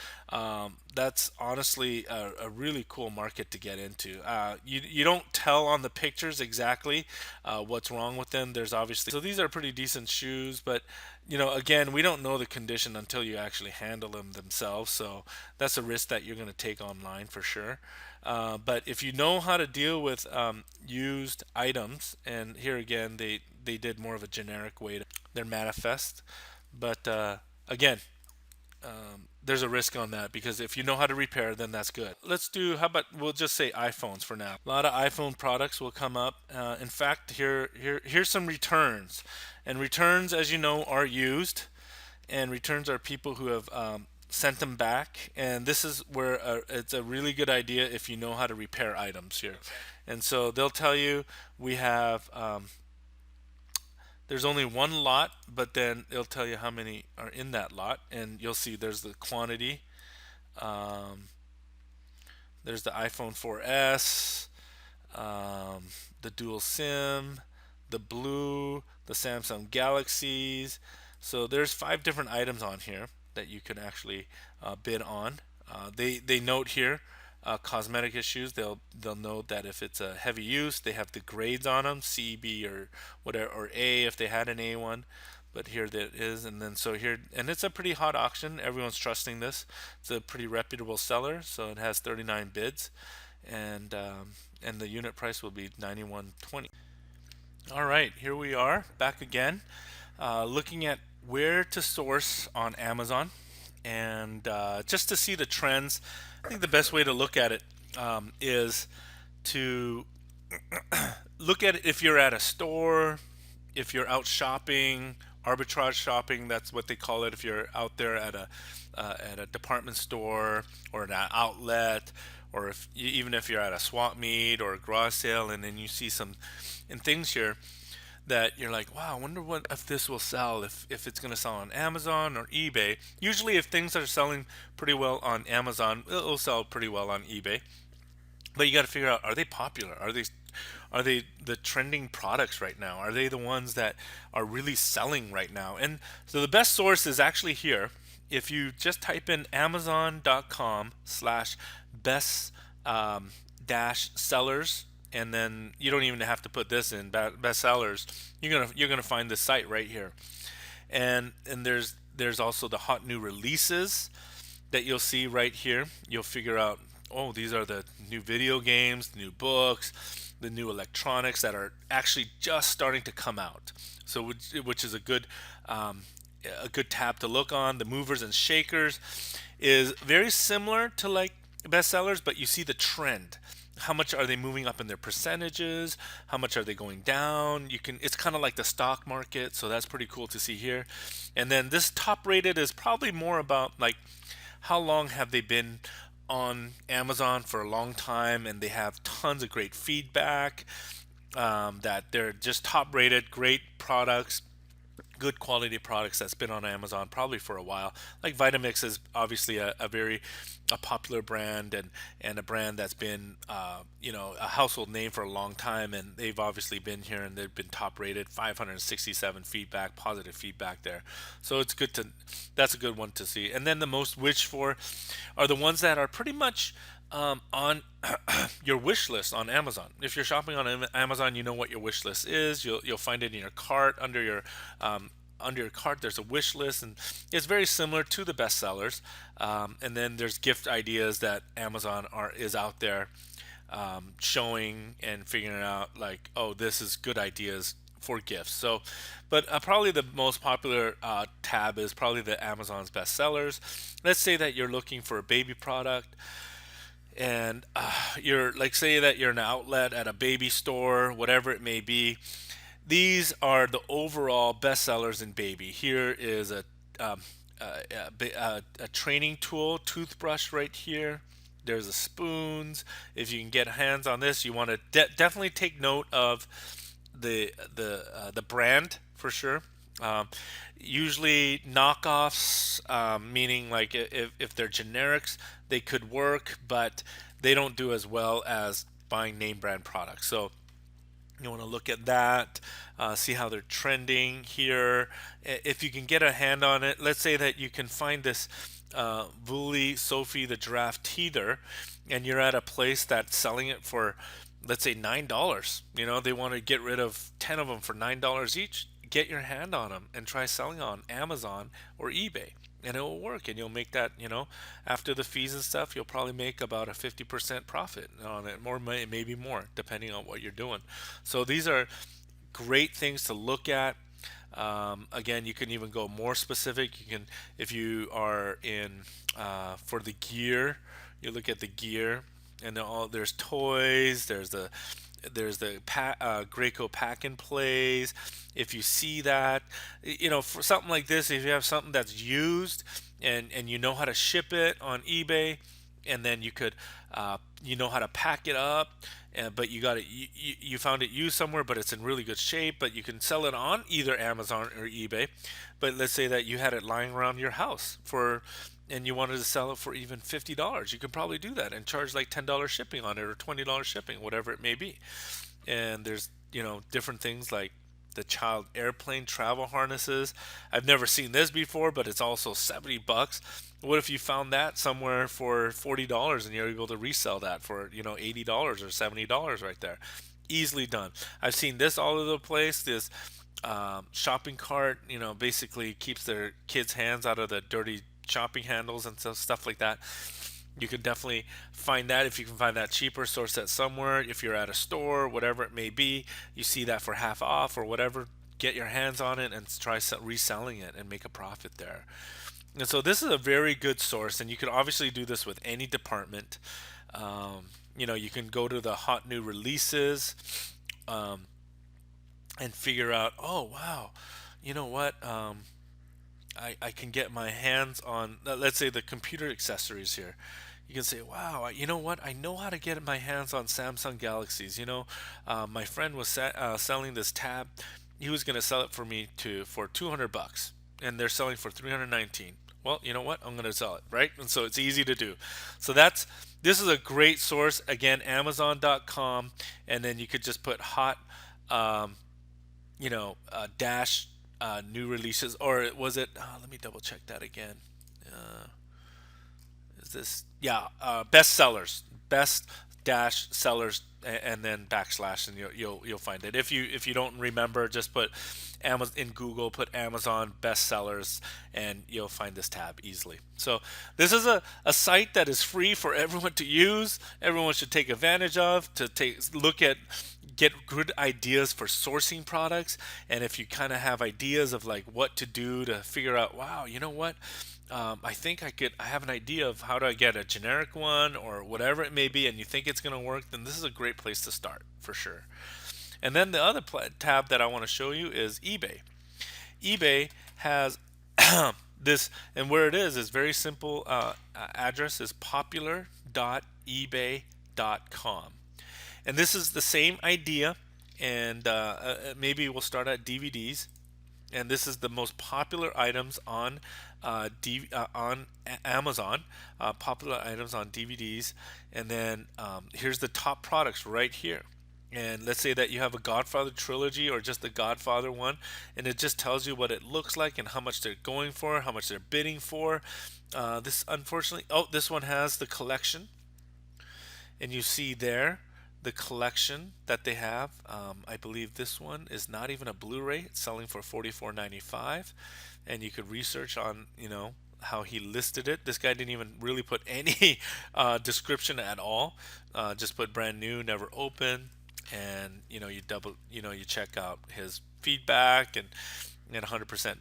that's honestly a really cool market to get into. You don't tell on the pictures exactly what's wrong with them. There's obviously, so these are pretty decent shoes, but again, we don't know the condition until you actually handle them themselves. So that's a risk that you're going to take online for sure. But if you know how to deal with used items, and here again, they did more of a generic way to their manifest. But again, there's a risk on that, because if you know how to repair, then that's good. Let's do, how about we'll just say iPhones for now. A lot of iPhone products will come up. In fact, here's some returns, and returns, as you know, are used, and returns are people who have sent them back. And this is where it's a really good idea if you know how to repair items here.
Okay.
And so they'll tell you we have there's only one lot, but then it'll tell you how many are in that lot, and you'll see there's the quantity. Um, there's the iPhone 4S, um, the dual SIM, the blue, the Samsung Galaxies. So there's 5 different items on here that you can actually bid on. They note here cosmetic issues. They'll note that if it's a heavy use, they have the grades on them, C, B, or whatever, or A if they had an A one. But here that is, and then so here, and it's a pretty hot auction. Everyone's trusting this. It's a pretty reputable seller, so it has 39 bids, and the unit price will be 91.20. All right, here we are back again, looking at where to source on Amazon, and just to see the trends. I think the best way to look at it is to look at it if you're at a store, if you're out shopping, arbitrage shopping. That's what they call it. If you're out there at a department store or an outlet, or even if you're at a swap meet or a garage sale, and then you see some and things here that you're like, wow, I wonder what if this will sell, if it's going to sell on Amazon or eBay. Usually, if things are selling pretty well on Amazon, it'll sell pretty well on eBay. But you got to figure out, are they popular? Are they the trending products right now? Are they the ones that are really selling right now? And so the best source is actually here. If you just type in amazon.com/best dash sellers, and then you don't even have to put this in best sellers. You're gonna find this site right here. And there's also the hot new releases that you'll see right here. You'll figure out, oh, these are the new video games, the new books, the new electronics that are actually just starting to come out. So which is a good tab to look on. The movers and shakers is very similar to like bestsellers, but you see the trend. how much are they moving up in their percentages, how much are they going down. You can, it's kind of like the stock market, so that's pretty cool to see here. And then this top rated is probably more about like how long have they been on Amazon for a long time, and they have tons of great feedback, that they're just top rated, great products, good quality products that's been on Amazon probably for a while. Like Vitamix is obviously a very a popular brand, and a brand that's been a household name for a long time, and they've obviously been here and they've been top rated, 567 feedback, positive feedback there. So it's good to, that's a good one to see. And then the most wished for are the ones that are pretty much on your wish list on Amazon. If you're shopping on Amazon, you know what your wish list is. You'll find it in your cart under your cart. There's a wish list, and it's very similar to the bestsellers. And then there's gift ideas that Amazon is out there showing and figuring out like, oh, this is good ideas for gifts. So, but probably the most popular tab is probably the Amazon's bestsellers. Let's say that you're looking for a baby product, and you're like, say that you're an outlet at a baby store, whatever it may be. These are the overall bestsellers in baby. Here is um, a training tool, toothbrush right here. There's the spoons. If you can get hands on this, you want to definitely take note of the brand for sure. Um, Usually knockoffs, meaning like if they're generics, they could work, but they don't do as well as buying name brand products. So you want to look at that, see how they're trending here. If you can get a hand on it, let's say that you can find this Vuli Sophie the giraffe teether, and you're at a place that's selling it for, let's say, $9. You know, they want to get rid of 10 of them for $9 each. Get your hand on them and try selling on Amazon or eBay, and it will work. And you'll make that, after the fees and stuff, you'll probably make about a 50% profit on it, more, maybe more, depending on what you're doing. So these are great things to look at. Again, you can even go more specific. You can, if you are in for the gear, you look at the gear, and there's toys. There's the Graco pack and plays. If you see that, for something like this, if you have something that's used, and you know how to ship it on eBay, and then you could you know how to pack it up, but you got it, you found it used somewhere, but it's in really good shape, but you can sell it on either Amazon or eBay. But let's say that you had it lying around your house and you wanted to sell it for even $50. You could probably do that and charge like $10 shipping on it, or $20 shipping, whatever it may be. And there's different things like the child airplane travel harnesses. I've never seen this before, but it's also $70. What if you found that somewhere for $40 and you're able to resell that for $80 or $70 right there? Easily done. I've seen this all over the place. This shopping cart, basically keeps their kids' hands out of the dirty shopping handles and stuff like that. You can definitely find that. If you can find that cheaper, source that somewhere. If you're at a store, whatever it may be, you see that for half off or whatever, get your hands on it and try reselling it and make a profit there. And so this is a very good source, and you can obviously do this with any department. You can go to the hot new releases, um, and figure out, oh wow, you know what? I can get my hands on, let's say, the computer accessories here. You can say, wow, you know what? I know how to get my hands on Samsung Galaxies. My friend was selling this tab. He was going to sell it for $200, and they're selling for 319. Well, you know what? I'm going to sell it, right? And so it's easy to do. So this is a great source. Again, Amazon.com, and then you could just put hot, um, dash new releases, or was it? Let me double check that again. Uh, is this? Yeah, best sellers, best dash sellers and then backslash, and you'll find it. If you don't remember, just put Amazon in Google, put Amazon bestsellers, and you'll find this tab easily. So this is a site that is free for everyone to use. Everyone should take advantage of to take look at get good ideas for sourcing products. And if you kind of have ideas of like what to do to figure out, wow, you know what, I think I have an idea of how to get a generic one or whatever it may be, and you think it's going to work, then this is a great place to start for sure. And then the other tab that I want to show you is eBay. eBay has this, and where it is very simple. Address is popular.ebay.com, and this is the same idea. And maybe we'll start at DVDs, and this is the most popular items on on Amazon, popular items on DVDs, and then here's the top products right here. And let's say that you have a Godfather trilogy or just the Godfather one, and it just tells you what it looks like and how much they're going for, how much they're bidding for. This unfortunately, oh, this one has the collection, and you see there the collection that they have. I believe this one is not even a Blu-ray. It's selling for $44.95, and you could research on how he listed it. This guy didn't even really put any description at all. Just put brand new, never opened, and you check out his feedback and 100%,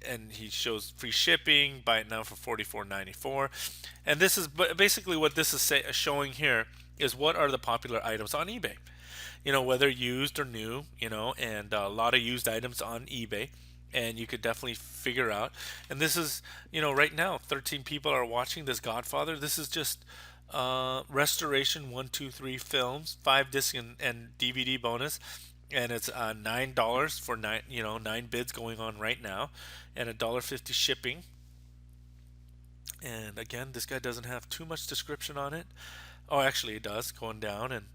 and he shows free shipping. Buy it now for $44.94, and this is basically what this is showing here is what are the popular items on eBay. Whether used or new. And a lot of used items on eBay, and you could definitely figure out. And this is right now 13 people are watching this Godfather. This is just restoration 1, 2, 3 films, 5 disc and DVD bonus, and it's $9 for 9 bids going on right now, and $1.50 shipping. And again, this guy doesn't have too much description on it. Oh, actually, it does, going down, and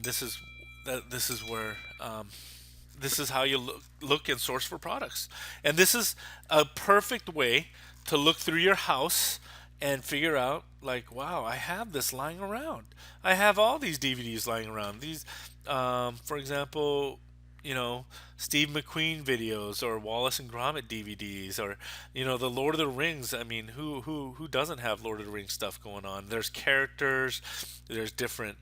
this is where this is how you look and source for products. And this is a perfect way to look through your house and figure out, like, wow, I have this lying around. I have all these DVDs lying around. These, for example, Steve McQueen videos or Wallace and Gromit DVDs, or the Lord of the Rings. I mean, who doesn't have Lord of the Rings stuff going on? There's characters, there's different.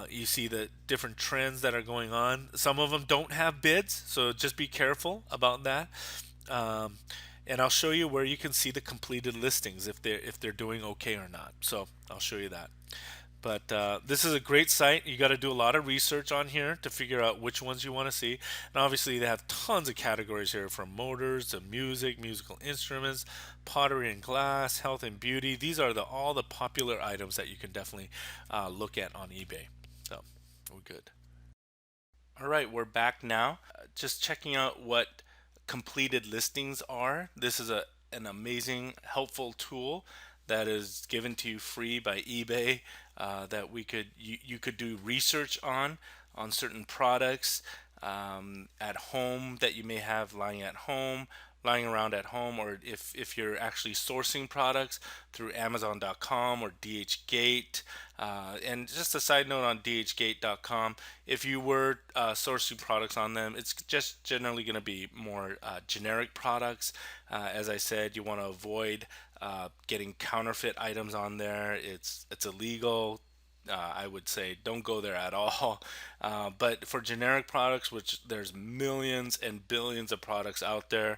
You see the different trends that are going on. Some of them don't have bids, so just be careful about that. Um, and I'll show you where you can see the completed listings if they're doing okay or not. So I'll show you that. But this is a great site. You got to do a lot of research on here to figure out which ones you want to see. And obviously, they have tons of categories here, from motors to music, musical instruments, pottery and glass, health and beauty. These are all the popular items that you can definitely look at on eBay. So we're good. All right, we're back now. Just checking out what completed listings are. This is an amazing, helpful tool that is given to you free by eBay, that you could do research on certain products at home that you may have lying around at home, or if you're actually sourcing products through Amazon.com or DHgate. And just a side note on DHgate.com, if you were sourcing products on them, it's just generally going to be more generic products. As I said, you want to avoid getting counterfeit items on there. It's illegal. I would say don't go there at all. But for generic products, which there's millions and billions of products out there,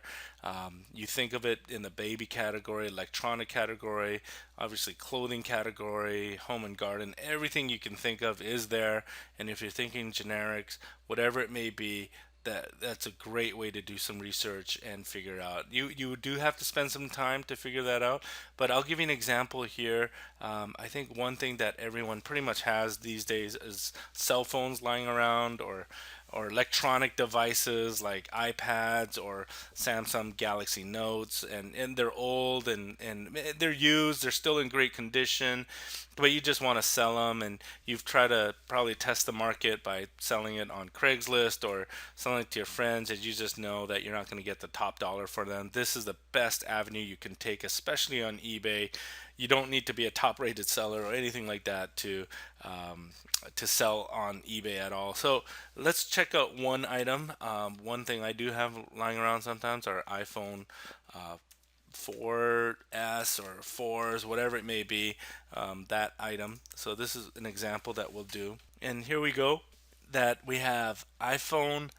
you think of it in the baby category, electronic category, obviously clothing category, home and garden, everything you can think of is there. And if you're thinking generics, whatever it may be, that's a great way to do some research and figure out. You do have to spend some time to figure that out, but I'll give you an example here. I think one thing that everyone pretty much has these days is cell phones lying around, or electronic devices like iPads or Samsung Galaxy Notes, and they're old, and they're used, they're still in great condition, but you just want to sell them, and you've tried to probably test the market by selling it on Craigslist or selling it to your friends, and you just know that you're not going to get the top dollar for them. This is the best avenue you can take, especially on eBay. You don't need to be a top rated seller or anything like that to sell on eBay at all. So let's check out one item. One thing I do have lying around sometimes are iPhone 4S or 4s, whatever it may be, that item. So this is an example that we'll do. And here we go, that we have iPhone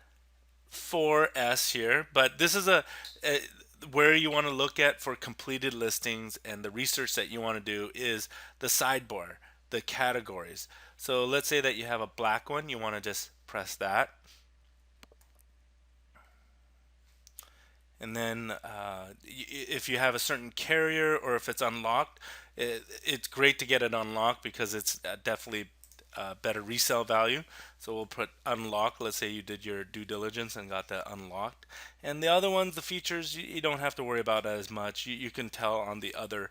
4S here, but this is a where you want to look at for completed listings, and the research that you want to do is the sidebar, the categories. So let's say that you have a black one, you want to just press that, and then if you have a certain carrier or if it's unlocked, it's great to get it unlocked because it's definitely better resale value. So we'll put unlock. Let's say you did your due diligence and got that unlocked. And the other ones, the features, you don't have to worry about as much. You can tell on the other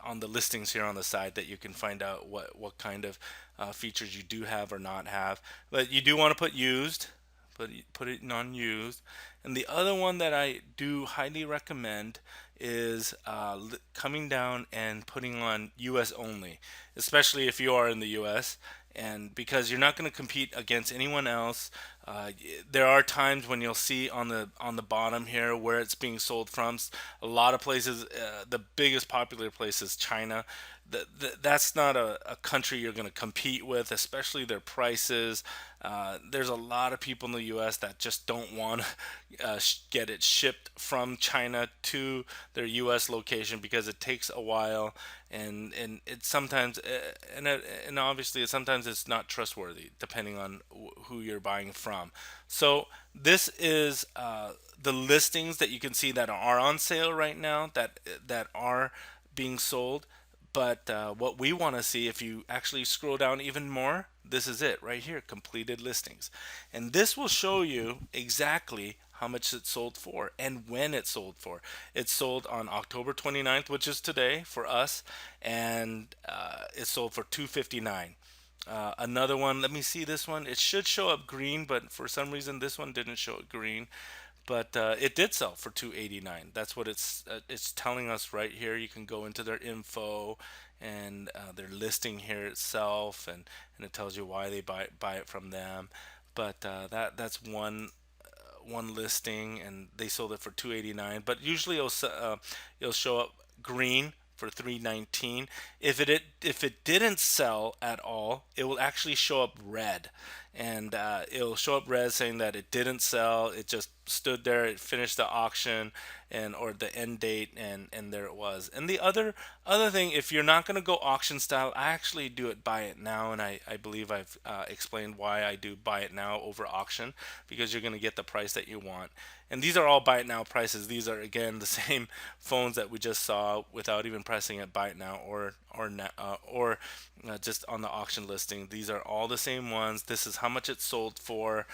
on the listings here on the side that you can find out what kind of features you do have or not have. But you do want to put used, put it in unused. And the other one that I do highly recommend is coming down and putting on US only, especially if you are in the US. And because you're not going to compete against anyone else, there are times when you'll see on the bottom here where it's being sold from. A lot of places, the biggest popular place is China. That's not a country you're going to compete with, especially their prices. There's a lot of people in the U.S. that just don't want to get it shipped from China to their U.S. location because it takes a while, and it sometimes and obviously sometimes it's not trustworthy depending on who you're buying from. So this is the listings that you can see that are on sale right now, that are being sold. But what we want to see, if you actually scroll down even more, this is it right here, completed listings. And this will show you exactly how much it sold for and when it sold for. It sold on October 29th, which is today for us, and it sold for 259. Another one, let me see this one. It should show up green, but for some reason this one didn't show it green. But it did sell for 289. That's what it's telling us right here. You can go into their info and their listing here itself, and it tells you why they buy it from them. But that's one listing, and they sold it for 289. But usually it'll show up green for 319. If it didn't sell at all, it will actually show up red, and it'll show up red saying that it didn't sell. It just stood there. It finished the auction and or the end date, and there it was. And the other thing, if you're not going to go auction style, I actually do it buy it now, and I believe I've explained why I do buy it now over auction, because you're going to get the price that you want. And these are all buy it now prices. These are again the same phones that we just saw without even pressing it buy it now or just on the auction listing. These are all the same ones. This is how much it sold for,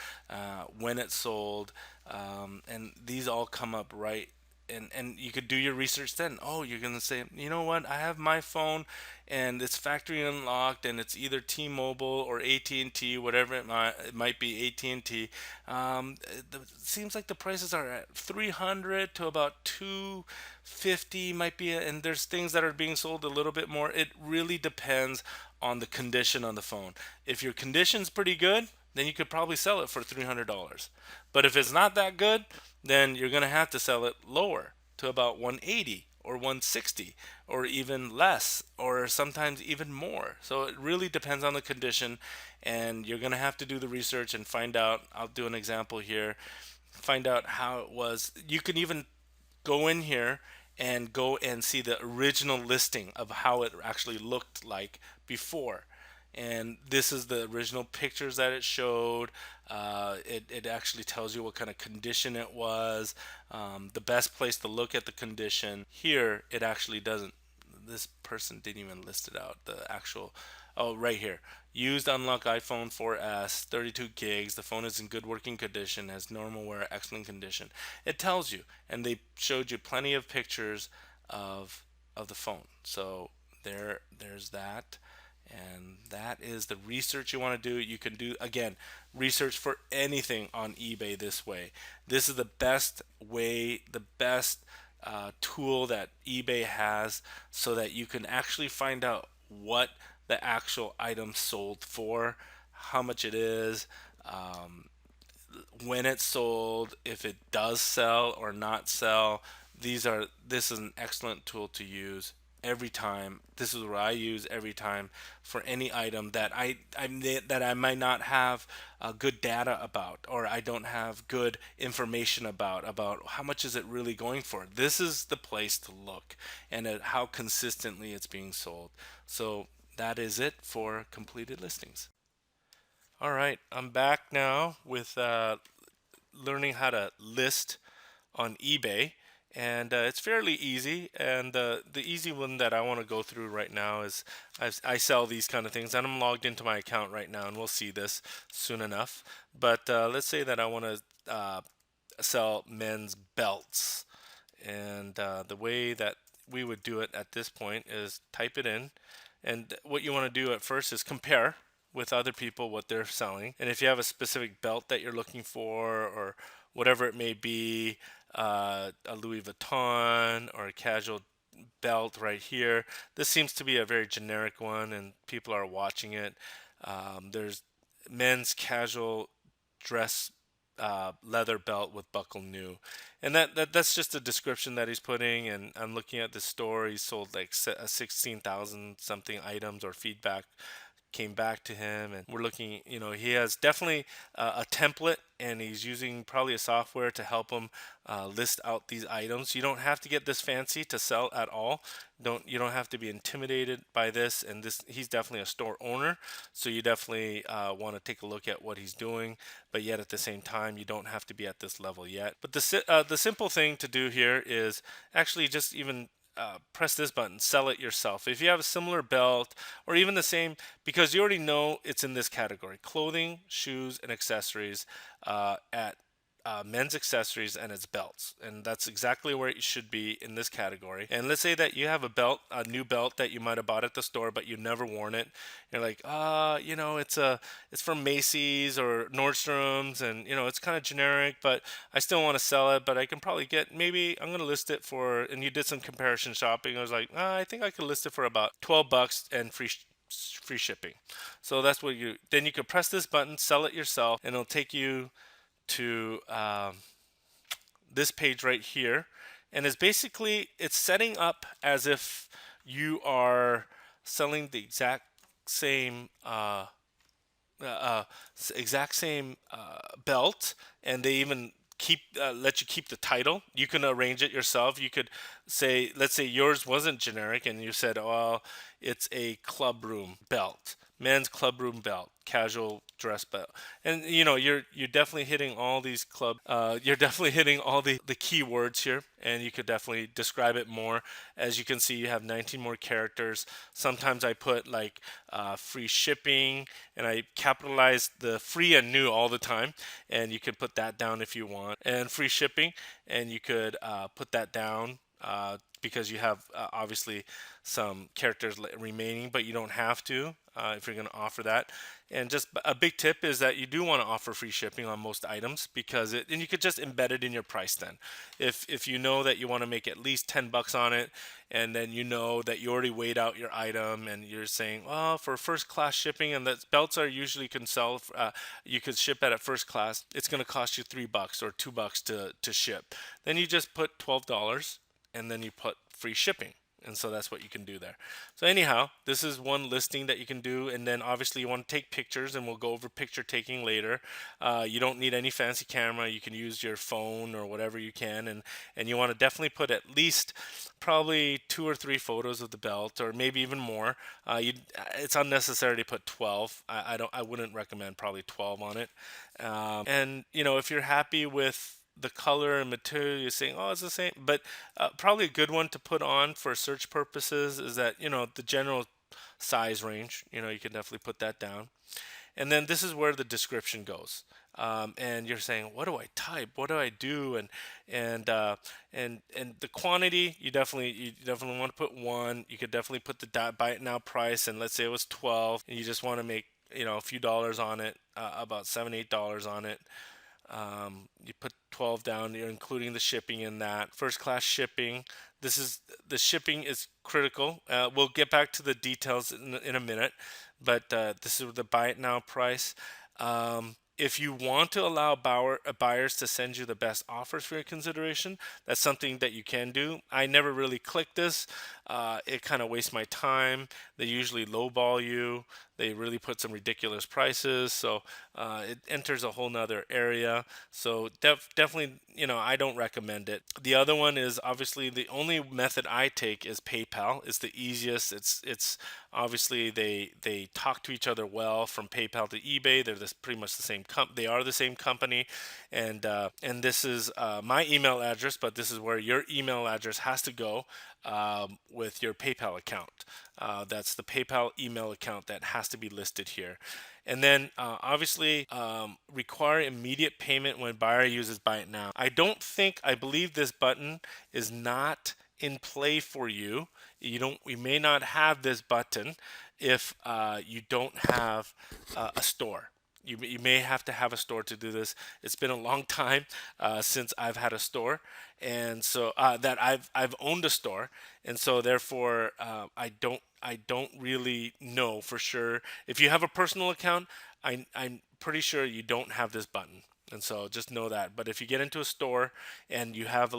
when it sold, and these all come up right. And you could do your research then. Oh, you're gonna say, you know what? I have my phone, and it's factory unlocked, and it's either T-Mobile or AT&T, whatever it might be, AT&T. It seems like the prices are at 300 to about 250, might be, and there's things that are being sold a little bit more. It really depends on the condition on the phone. If your condition's pretty good, then you could probably sell it for $300. But if it's not that good, then you're going to have to sell it lower to about 180 or 160 or even less or sometimes even more. So it really depends on the condition, and you're going to have to do the research and find out. I'll do an example here. Find out how it was. You can even go in here and go and see the original listing of how it actually looked like before. And this is the original pictures that it showed. It actually tells you what kind of condition it was, the best place to look at the condition. Here, it actually doesn't. This person didn't even list it out. The actual, oh, right here. Used unlock iPhone 4S, 32 gigs. The phone is in good working condition, has normal wear, excellent condition. It tells you, and they showed you plenty of pictures of the phone. So there's that, and that is the research you want to do. You can do, again, research for anything on eBay this way. This is the best way, the best tool that eBay has so that you can actually find out what the actual item sold for, how much it is, um, when it's sold, if it does sell or not sell. This is an excellent tool to use every time. This is what I use every time for any item that I might not have good data about, or I don't have good information about how much is it really going for. This is the place to look, and at how consistently it's being sold. So that is it for completed listings. All right, I'm back now with learning how to list on eBay, and it's fairly easy. And the easy one that I want to go through right now is I sell these kind of things, and I'm logged into my account right now, and we'll see this soon enough. But let's say that I want to sell men's belts, and the way that we would do it at this point is type it in. And what you want to do at first is compare with other people what they're selling. And if you have a specific belt that you're looking for, or whatever it may be, a Louis Vuitton or a casual belt right here. This seems to be a very generic one, and people are watching it. There's men's casual dress leather belt with buckle new, and that's just a description that he's putting. And I'm looking at the store. He sold like 16,000 something items, or feedback came back to him. And we're looking, he has definitely a template, and he's using probably a software to help him list out these items. You don't have to get this fancy to sell at all. You don't have to be intimidated by this. And this, he's definitely a store owner, so you definitely want to take a look at what he's doing. But yet at the same time, you don't have to be at this level yet. But the simple thing to do here is actually just even press this button, sell it yourself. If you have a similar belt, or even the same, because you already know it's in this category: clothing, shoes, and accessories, at men's accessories, and its belts. And that's exactly where it should be in this category. And let's say that you have a new belt that you might have bought at the store, but you've never worn it. You're like, it's from Macy's or Nordstrom's, and it's kind of generic, but I still want to sell it. But I can probably get, maybe I'm going to list it for, and you did some comparison shopping. I was like, I think I could list it for about $12 and free shipping. So that's what then you could press this button, sell it yourself, and it'll take you to this page right here. And it's setting up as if you are selling the same uh, uh, exact same belt, and they even let you keep the title. You can arrange it yourself. You could say, let's say yours wasn't generic, and you said, well, it's a club room belt, men's club room belt, casual dress belt. And you're definitely hitting all these you're definitely hitting all the keywords here, and you could definitely describe it more. As you can see, you have 19 more characters. Sometimes I put like free shipping, and I capitalize the free and new all the time, and you could put that down if you want. And free shipping, and you could put that down because you have obviously some characters remaining, but you don't have to if you're going to offer that. And just a big tip is that you do want to offer free shipping on most items, because and you could just embed it in your price then. If you know that you want to make at least $10 on it, and then you know that you already weighed out your item, and you're saying, well, for first class shipping, and that belts are usually can sell, you could ship at first class, it's going to cost you $3 or $2 to ship. Then you just put $12, and then you put free shipping. And so that's what you can do there. So anyhow, this is one listing that you can do. And then obviously you want to take pictures, and we'll go over picture taking later. You don't need any fancy camera. You can use your phone or whatever you can. And you want to definitely put at least probably 2 or 3 photos of the belt, or maybe even more. It's unnecessary to put 12. I wouldn't recommend probably 12 on it. And if you're happy with the color and material, you're saying, oh, it's the same. But probably a good one to put on for search purposes is that, the general size range. You can definitely put that down. And then this is where the description goes. And you're saying, what do I type? What do I do? And the quantity, you definitely want to put one. You could definitely put the buy it now price, and let's say it was 12, and you just want to make a few dollars on it, about $7-8 on it. You put 12 down, you're including the shipping in that. First class shipping. This is the shipping is critical. We'll get back to the details in a minute, but this is the buy it now price. If you want to allow buyers to send you the best offers for your consideration, that's something that you can do. I never really click this. It kind of wastes my time. They usually lowball you. They really put some ridiculous prices. So it enters a whole nother area. So definitely, I don't recommend it. The other one is obviously the only method I take is PayPal. It's the easiest. It's obviously they talk to each other well from PayPal to eBay. They're pretty much the same they are the same company, and this is my email address, but this is where your email address has to go with your PayPal account. That's the PayPal email account that has to be listed here. And then obviously require immediate payment when buyer uses buy it now. I believe this button is not in play for you. You may not have this button if you don't have a store. You may have to have a store to do this. It's been a long time since I've had a store, and so that I've owned a store, and so therefore I don't really know for sure. If you have a personal account, I'm pretty sure you don't have this button. And so just know that. But if you get into a store and you have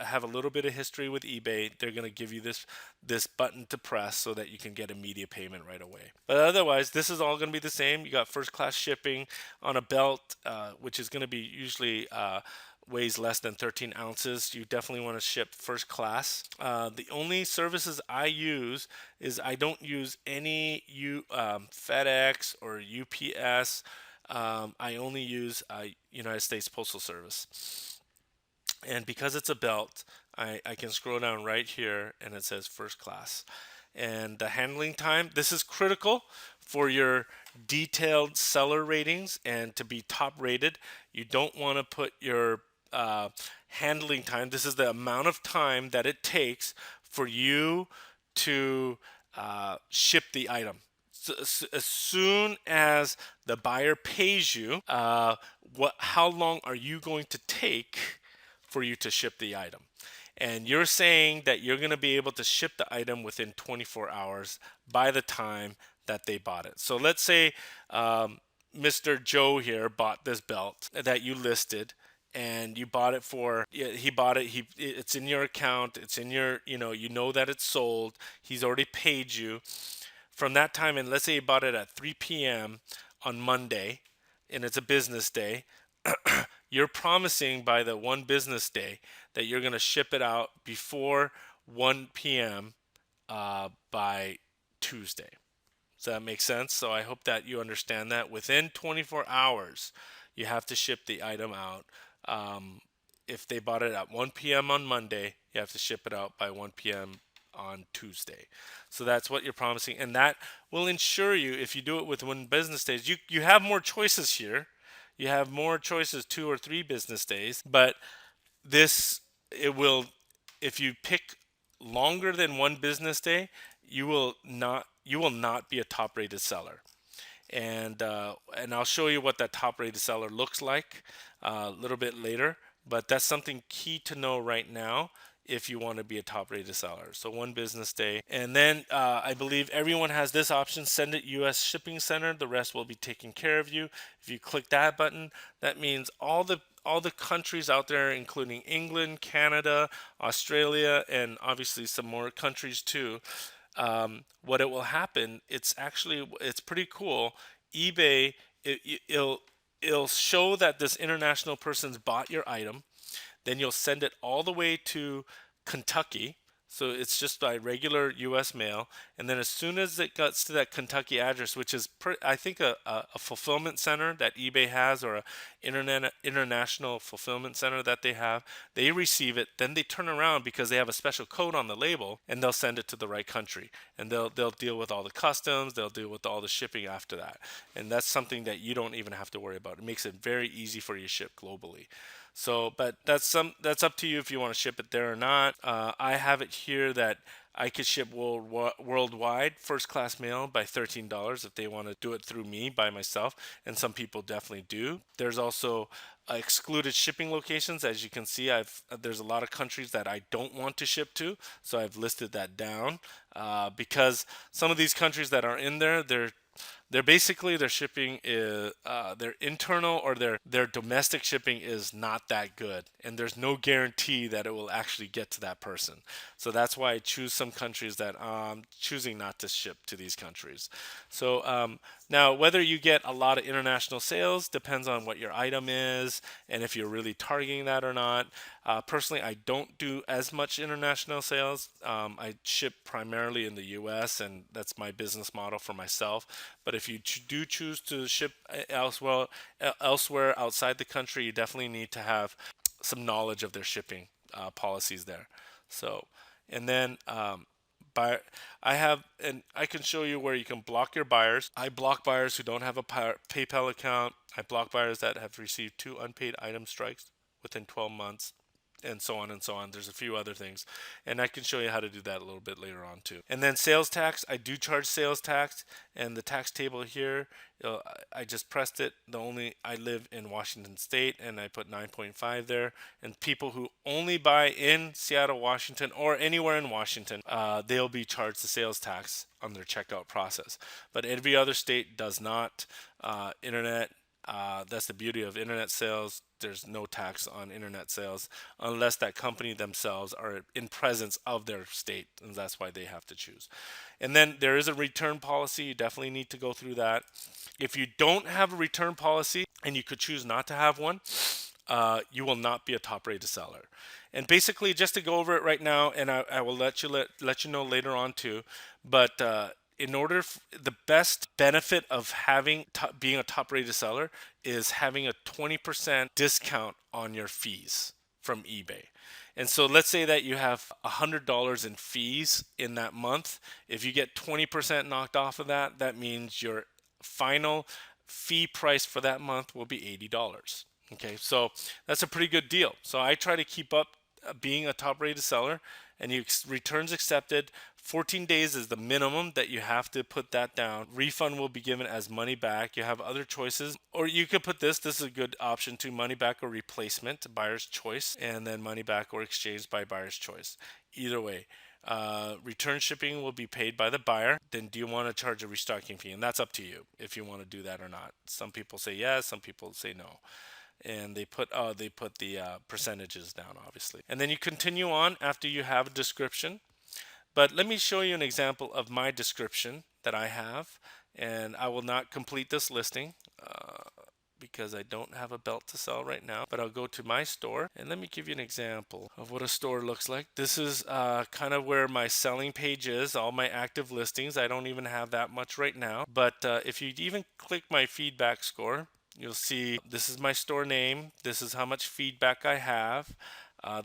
have a little bit of history with eBay, they're going to give you this button to press so that you can get immediate payment right away. But otherwise, this is all going to be the same. You got first class shipping on a belt, which is going to be usually weighs less than 13 ounces. You definitely want to ship first class. The only services I use is I don't use any FedEx or UPS. I only use United States Postal Service. And because it's a belt, I can scroll down right here and it says first class. And the handling time, this is critical for your detailed seller ratings and to be top rated. You don't want to put your handling time, this is the amount of time that it takes for you to ship the item. So, as soon as the buyer pays you, how long are you going to take for you to ship the item? And you're saying that you're going to be able to ship the item within 24 hours by the time that they bought it. So let's say Mr. Joe here bought this belt that you listed, and you bought it for, yeah, he bought it, it's in your account, it's in your, you know that it's sold, he's already paid you. From that time, and let's say you bought it at 3 p.m. on Monday, and it's a business day, you're promising by the one business day that you're going to ship it out before 1 p.m. By Tuesday. Does that make sense? So I hope that you understand that within 24 hours, you have to ship the item out. If they bought it at 1 p.m. on Monday, you have to ship it out by 1 p.m. on Tuesday. So that's what you're promising. And that will ensure you, if you do it with one business days, you have more choices here. You have more choices, 2 or 3 business days. But this, it will, if you pick longer than one business day, you will not be a top rated seller. And I'll show you what that top rated seller looks like a little bit later. But that's something key to know right now if you want to be a top rated seller. So one business day, and then I believe everyone has this option: send it U.S. shipping center. The rest will be taken care of you. If you click that button, that means all the countries out there, including England, Canada, Australia, and obviously some more countries too. What it will happen, it's pretty cool. eBay, it'll show that this international person's bought your item. Then you'll send it all the way to Kentucky. So it's just by regular U.S. mail. And then as soon as it gets to that Kentucky address, which is, I think, a fulfillment center that eBay has, or a international fulfillment center that they have, they receive it. Then they turn around because they have a special code on the label, and they'll send it to the right country. And they'll deal with all the customs. They'll deal with all the shipping after that. And that's something that you don't even have to worry about. It makes it very easy for you to ship globally. So, but that's up to you if you want to ship it there or not. I have it here that I could ship worldwide first class mail by $13 if they want to do it through me by myself, and some people definitely do. There's also excluded shipping locations. As you can see, I've there's a lot of countries that I don't want to ship to, so I've listed that down because some of these countries that are in there, they're basically their shipping is their internal or their domestic shipping is not that good, and there's no guarantee that it will actually get to that person. So that's why I choose some countries that I'm choosing not to ship to these countries. So now whether you get a lot of international sales depends on what your item is and if you're really targeting that or not. Personally, I don't do as much international sales. I ship primarily in the U.S., and that's my business model for myself. But if you do choose to ship elsewhere outside the country, you definitely need to have some knowledge of their shipping policies there. So, and then buy, I have, and I can show you where you can block your buyers. I block buyers who don't have a PayPal account. I block buyers that have received 2 unpaid item strikes within 12 months, and so on and so on. There's a few other things, and I can show you how to do that a little bit later on too. And then sales tax, I do charge sales tax, and the tax table here, I just pressed it. The only I live in Washington State, and I put 9.5 there. And people who only buy in Seattle, Washington, or anywhere in Washington, they'll be charged the sales tax on their checkout process. But every other state does not. Internet that's the beauty of internet sales. There's no tax on internet sales unless that company themselves are in presence of their state, and that's why they have to choose. And then there is a return policy. You definitely need to go through that. If you don't have a return policy and you could choose not to have one, you will not be a top rated seller. And basically, just to go over it right now, and I will let you know later on too. But in order, the best benefit of being a top rated seller is having a 20% discount on your fees from eBay. And so let's say that you have $100 in fees in that month. If you get 20% knocked off of that, that means your final fee price for that month will be $80. Okay, so that's a pretty good deal. So I try to keep up being a top rated seller, and you returns accepted. 14 days is the minimum that you have to put that down. Refund will be given as money back. You have other choices, or you could put this is a good option too: money back or replacement, buyer's choice, and then money back or exchange by buyer's choice. Either way, return shipping will be paid by the buyer. Then do you want to charge a restocking fee? And that's up to you if you want to do that or not. Some people say yes, some people say no, and they put the percentages down, obviously. And then you continue on after you have a description. But let me show you an example of my description that I have, and I will not complete this listing because I don't have a belt to sell right now. But I'll go to my store, and let me give you an example of what a store looks like. This is kind of where my selling page is, all my active listings. I don't even have that much right now, but if you even click my feedback score, you'll see this is my store name. This is how much feedback I have.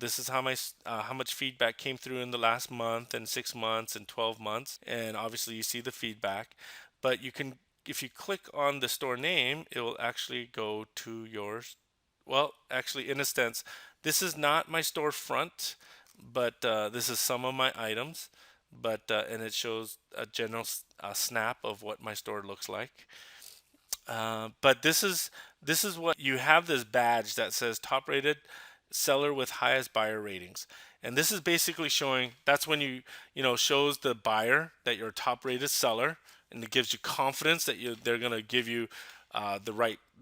This is how much feedback came through in the last month and 6 months and 12 months, and obviously you see the feedback. But you can, if you click on the store name, it will actually go to yours. Well, actually, in a sense, this is not my storefront, but this is some of my items. But and it shows a general snap of what my store looks like. But this is what you have, this badge that says top rated seller with highest buyer ratings. And this is basically showing, that's when shows the buyer that you're a top rated seller, and it gives you confidence that they're going to give you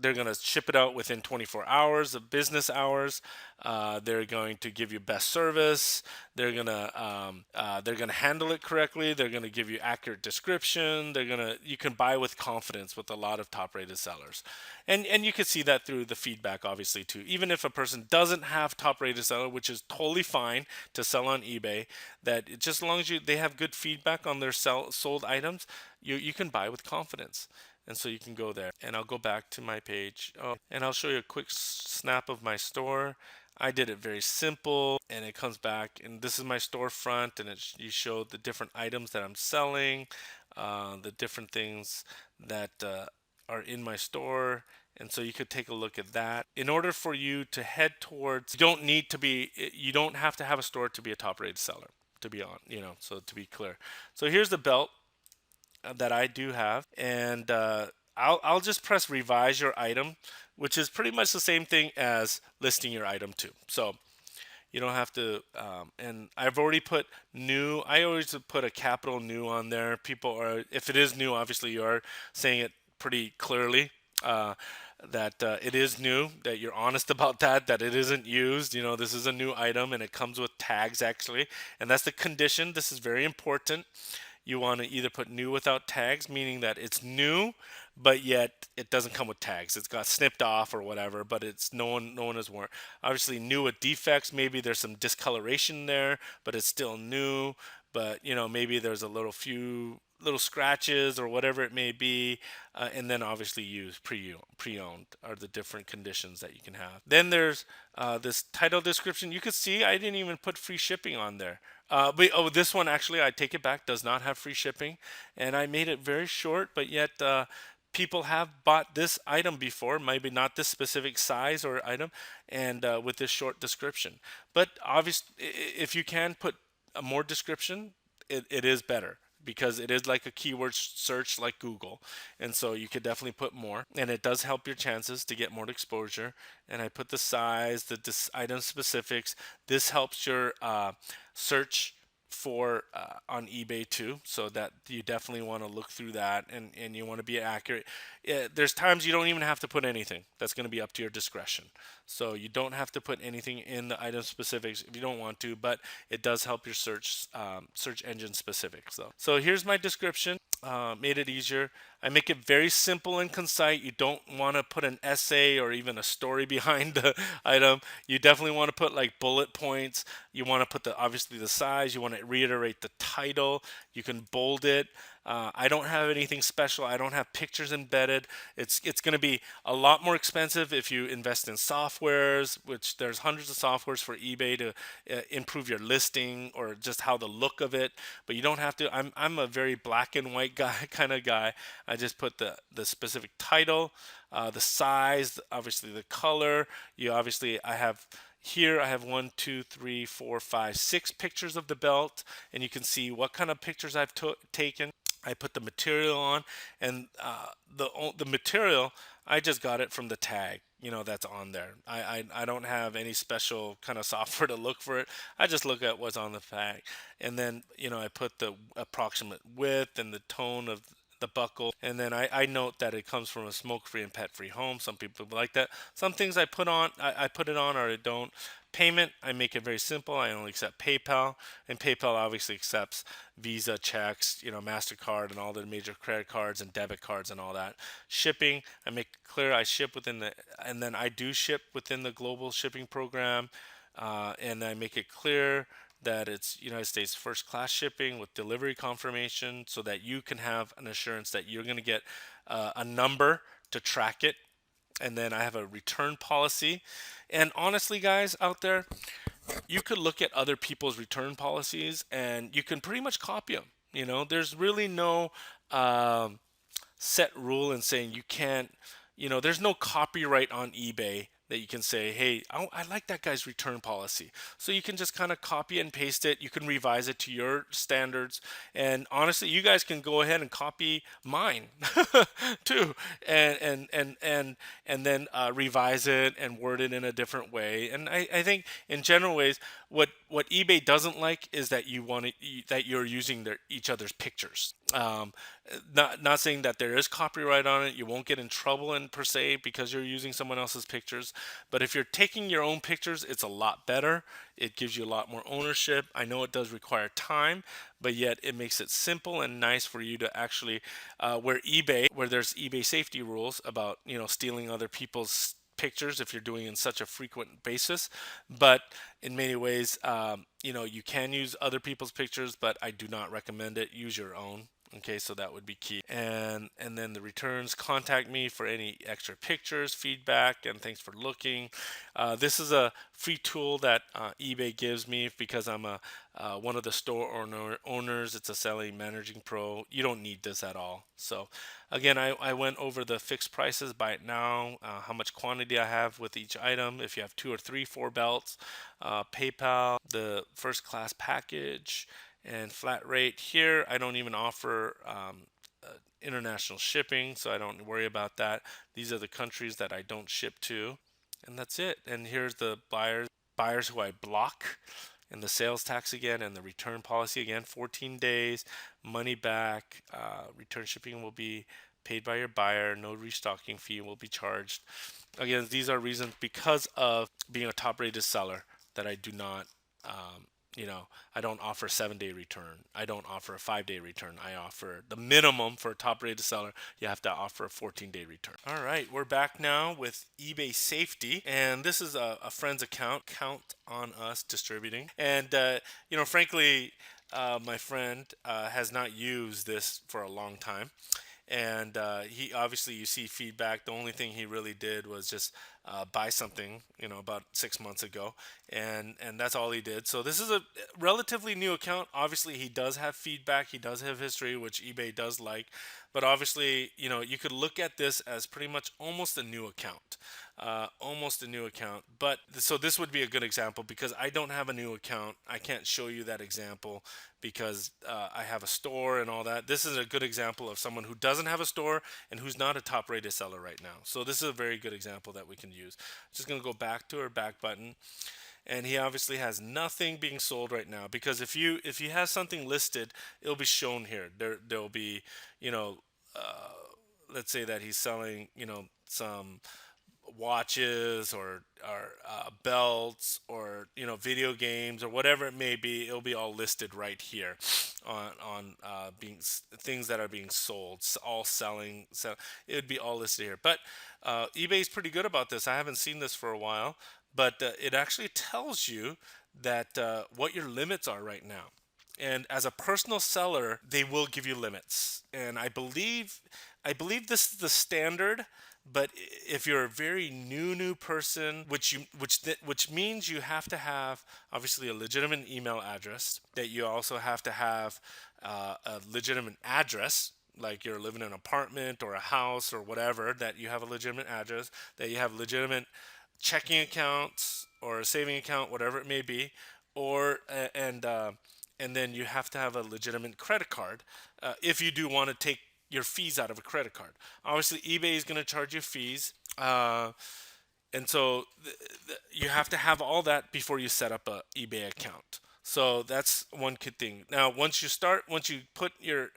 they're going to ship it out within 24 hours of business hours. They're going to give you best service. They're going to handle it correctly. They're going to give you accurate description. You can buy with confidence with a lot of top rated sellers. And you can see that through the feedback, obviously, too. Even if a person doesn't have top rated seller, which is totally fine to sell on eBay, that just as long as they have good feedback on their sold items, you can buy with confidence. And so you can go there, and I'll go back to my page. Oh, and I'll show you a quick snap of my store. I did it very simple, and it comes back, and this is my storefront, and you show the different items that I'm selling, the different things that are in my store. And so you could take a look at that. In order for you to head towards, you don't have to have a store to be a top rated seller, to be so to be clear. So here's the belt that I do have, and I'll just press revise your item, which is pretty much the same thing as listing your item too. So you don't have to. And I've already put new. I always put a capital new on there. People are, if it is new, obviously you are saying it pretty clearly. Uh, that it is new, that you're honest about that, that it isn't used. This is a new item and it comes with tags actually, and that's the condition. This is very important. You want to either put new without tags, meaning that it's new, but yet it doesn't come with tags. It's got snipped off or whatever, but it's no one has worn. Obviously, new with defects. Maybe there's some discoloration there, but it's still new. But maybe there's a few little scratches or whatever it may be, and then obviously used pre-owned are the different conditions that you can have. Then there's this title description. You could see I didn't even put free shipping on there. But this one actually, I take it back, does not have free shipping, and I made it very short. But yet, people have bought this item before, maybe not this specific size or item, and with this short description. But obviously, if you can put a more description, it is better because it is like a keyword search like Google. And so you could definitely put more, and it does help your chances to get more exposure. And I put the size, the item specifics. This helps your search for on eBay too, so that you definitely want to look through that, and you want to be accurate. There's times you don't even have to put anything. That's going to be up to your discretion. So you don't have to put anything in the item specifics if you don't want to, but it does help your search engine specifics though. So here's my description. Made it easier. I make it very simple and concise. You don't want to put an essay or even a story behind the item. You definitely want to put like bullet points. You want to put obviously the size. You want to reiterate the title. You can bold it. I don't have anything special. I don't have pictures embedded. It's going to be a lot more expensive if you invest in softwares, which there's hundreds of softwares for eBay to improve your listing or just how the look of it. But you don't have to. I'm a very black and white guy kind of guy. I just put the specific title, the size, obviously the color. I have here I have one, two, three, four, five, six pictures of the belt, and you can see what kind of pictures I've taken. I put the material on, and the material I just got it from the tag. That's on there. I don't have any special kind of software to look for it. I just look at what's on the tag, and then I put the approximate width and the tone of the buckle, and then I note that it comes from a smoke-free and pet-free home. Some people like that. Some things I put it on or I don't. Payment, I make it very simple. I only accept PayPal, and PayPal obviously accepts Visa, checks, MasterCard, and all the major credit cards and debit cards and all that. Shipping, I make it clear I ship and then I do ship within the global shipping program, and I make it clear that it's United States first class shipping with delivery confirmation so that you can have an assurance that you're going to get a number to track it. And then I have a return policy. And honestly, guys out there, you could look at other people's return policies and you can pretty much copy them. There's really no set rule in saying you can't, there's no copyright on eBay that you can say, hey, I like that guy's return policy. So you can just kind of copy and paste it. You can revise it to your standards. And honestly, you guys can go ahead and copy mine too, and then revise it and word it in a different way. And I think in general ways, what eBay doesn't like is that that you're using each other's pictures. Not saying that there is copyright on it. You won't get in trouble in per se because you're using someone else's pictures. But if you're taking your own pictures, it's a lot better. It gives you a lot more ownership. I know it does require time, but yet it makes it simple and nice for you to actually where there's eBay safety rules about stealing other people's pictures if you're doing in such a frequent basis. But in many ways, you can use other people's pictures, but I do not recommend it. Use your own. Okay, so that would be key. And then the returns, contact me for any extra pictures, feedback, and thanks for looking. This is a free tool that eBay gives me because I'm one of the store owners. It's a selling managing pro. You don't need this at all. So again, I went over the fixed prices, buy it now, how much quantity I have with each item. If you have 2 or 3, 4 belts, PayPal, the first class package, and flat rate. Here I don't even offer international shipping, so I don't worry about that. These are the countries that I don't ship to, and that's it. And here's the buyers who I block, and the sales tax again, and the return policy again. 14 days, money back. Return shipping will be paid by your buyer. No restocking fee will be charged. Again, these are reasons because of being a top-rated seller that I do not. Um, you know, I don't offer 7-day return. I don't offer a 5-day return. I offer the minimum for a top rated seller. You have to offer a 14-day return. All right, we're back now with eBay Safety. And this is a friend's account, Count on Us Distributing. And, frankly, my friend has not used this for a long time, and he obviously, you see feedback. The only thing he really did was just buy something, about 6 months ago, and that's all he did. So this is a relatively new account. Obviously, he does have feedback, he does have history, which eBay does like, but obviously, you could look at this as pretty much almost a new account. Almost a new account. But so this would be a good example because I don't have a new account. I can't show you that example because I have a store and all that. This is a good example of someone who doesn't have a store and who's not a top rated seller right now. So this is a very good example that we can use. Just going to go back to our back button, and he obviously has nothing being sold right now because if he has something listed, it'll be shown here. There'll be, you know, let's say that he's selling, some watches or belts or video games or whatever it may be. It'll be all listed right here on being things that are being sold, all selling. So it would be all listed here. But eBay's pretty good about this. I haven't seen this for a while, but it actually tells you that what your limits are right now. And as a personal seller, they will give you limits. And I believe this is the standard. But if you're a very new person, which means you have to have obviously a legitimate email address, that you also have to have a legitimate address, like you're living in an apartment or a house or whatever, that you have a legitimate address, that you have legitimate checking accounts or a saving account, whatever it may be, or and then you have to have a legitimate credit card if you do want to take your fees out of a credit card. Obviously, eBay is going to charge you fees, and so you have to have all that before you set up a eBay account. So that's one good thing. Now, once you put your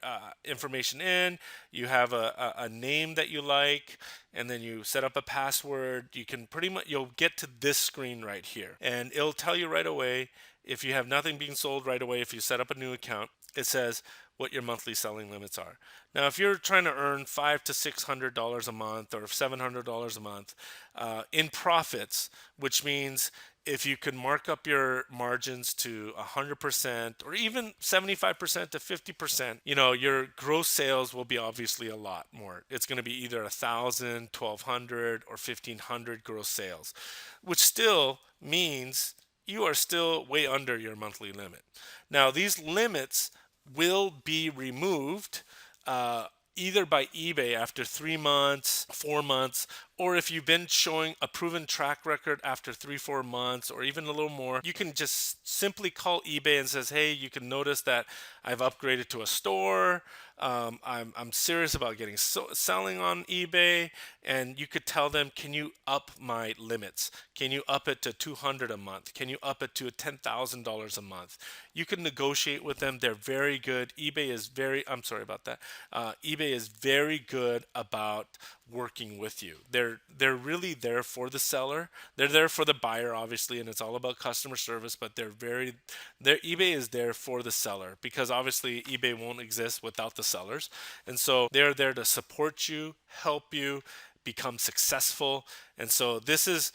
information in, you have a name that you like, and then you set up a password. You can pretty much, you'll get to this screen right here, and it'll tell you right away if you have nothing being sold right away. If you set up a new account, it says what your monthly selling limits are. Now, if you're trying to earn $500 to $600 a month or $700 a month in profits, which means if you can mark up your margins to 100% or even 75% to 50%, your gross sales will be obviously a lot more. It's going to be either 1,000, 1,200, or 1,500 gross sales, which still means you are still way under your monthly limit. Now, these limits will be removed uh, either by eBay after 3 months, 4 months, or if you've been showing a proven track record after 3, 4 months, or even a little more. You can just simply call eBay and says, "Hey, you can notice that I've upgraded to a store. I'm serious about getting selling on eBay," and you could tell them, "Can you up my limits? Can you up it to 200 a month? Can you up it to $10,000 a month?" You can negotiate with them. They're very good. eBay is very. I'm sorry about that. eBay is very good about working with you. They're really there for the seller. They're there for the buyer, obviously, and it's all about customer service. But their eBay is there for the seller because obviously eBay won't exist without the sellers, and so they're there to support you, help you become successful. And so this is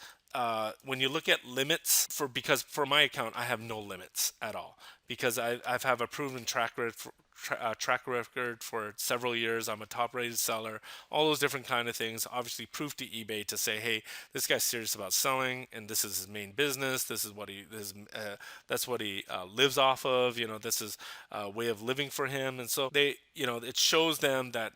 when you look at limits because for my account I have no limits at all because I've have a proven track record for several years. I'm a top rated seller, all those different kind of things. Obviously, proof to eBay to say, hey, this guy's serious about selling, and this is his main business. That's what he lives off of. This is a way of living for him, and so it shows them that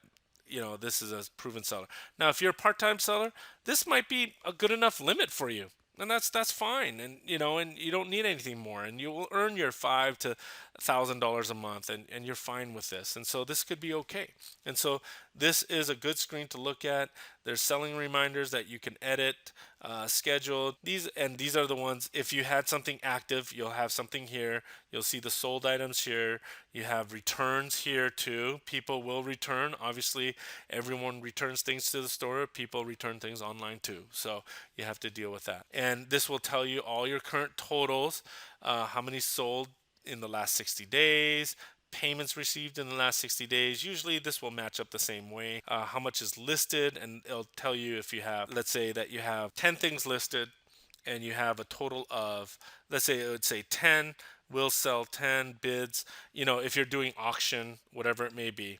this is a proven seller. Now, if you're a part-time seller, this might be a good enough limit for you. and that's fine. And and you don't need anything more, and you will earn your $5 to $1,000 a month, and you're fine with this. And so this could be okay. And so this is a good screen to look at. There's selling reminders that you can edit, schedule these, and these are the ones. If you had something active, you'll have something here. You'll see the sold items here. You have returns here too. People will return. Obviously, everyone returns things to the store. People return things online too. So you have to deal with that. And this will tell you all your current totals, how many sold in the last 60 days, payments received in the last 60 days. Usually this will match up the same way. How much is listed, and it'll tell you if you have, let's say that you have 10 things listed and you have a total of, let's say it would say 10 will sell 10 bids, if you're doing auction, whatever it may be,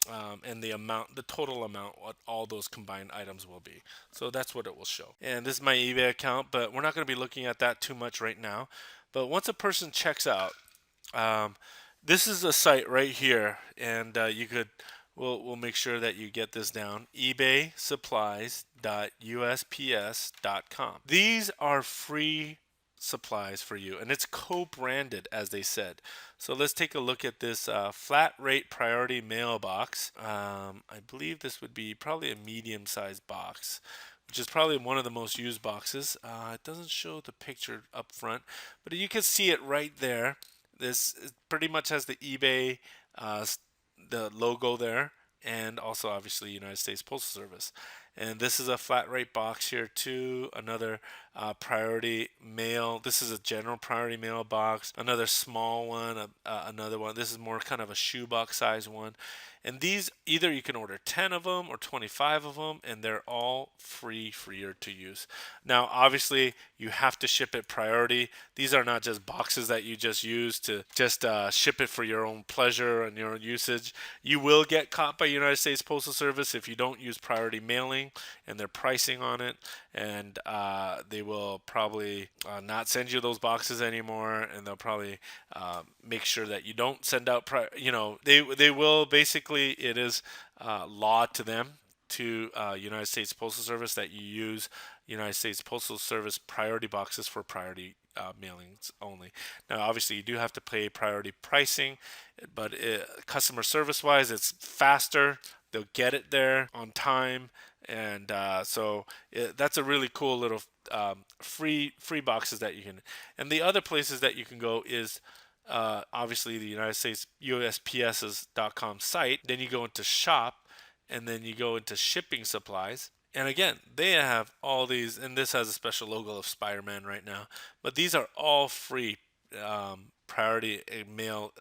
and the total amount, what all those combined items will be. So that's what it will show. And this is my eBay account, but we're not going to be looking at that too much right now. But once a person checks out, um, this is a site right here, and we'll make sure that you get this down. ebaysupplies.usps.com. These are free supplies for you, and it's co-branded, as they said. So let's take a look at this flat rate priority mailbox. I believe this would be probably a medium-sized box, which is probably one of the most used boxes. It doesn't show the picture up front, but you can see it right there. This pretty much has the eBay, uh, the logo there, and also obviously United States Postal Service. And this is a flat rate box here too. Another priority mail. This is a general priority mail box. Another small one. Another one. This is more kind of a shoebox size one. And these, either you can order 10 of them or 25 of them, and they're all freer to use. Now, obviously, you have to ship it priority. These are not just boxes that you just use to just ship it for your own pleasure and your own usage. You will get caught by United States Postal Service if you don't use priority mailing and their pricing on it, and they will probably not send you those boxes anymore, and they'll probably make sure that you don't send out. They will basically. It is law to them, to United States Postal Service, that you use United States Postal Service priority boxes for priority mailings only. Now, obviously, you do have to pay priority pricing, but customer service wise, it's faster. They'll get it there on time, and that's a really cool little free boxes that you can. And the other places that you can go is obviously the United States USPS's.com site. Then you go into shop, and then you go into shipping supplies. And again, they have all these, and this has a special logo of Spider-Man right now. But these are all free priority mail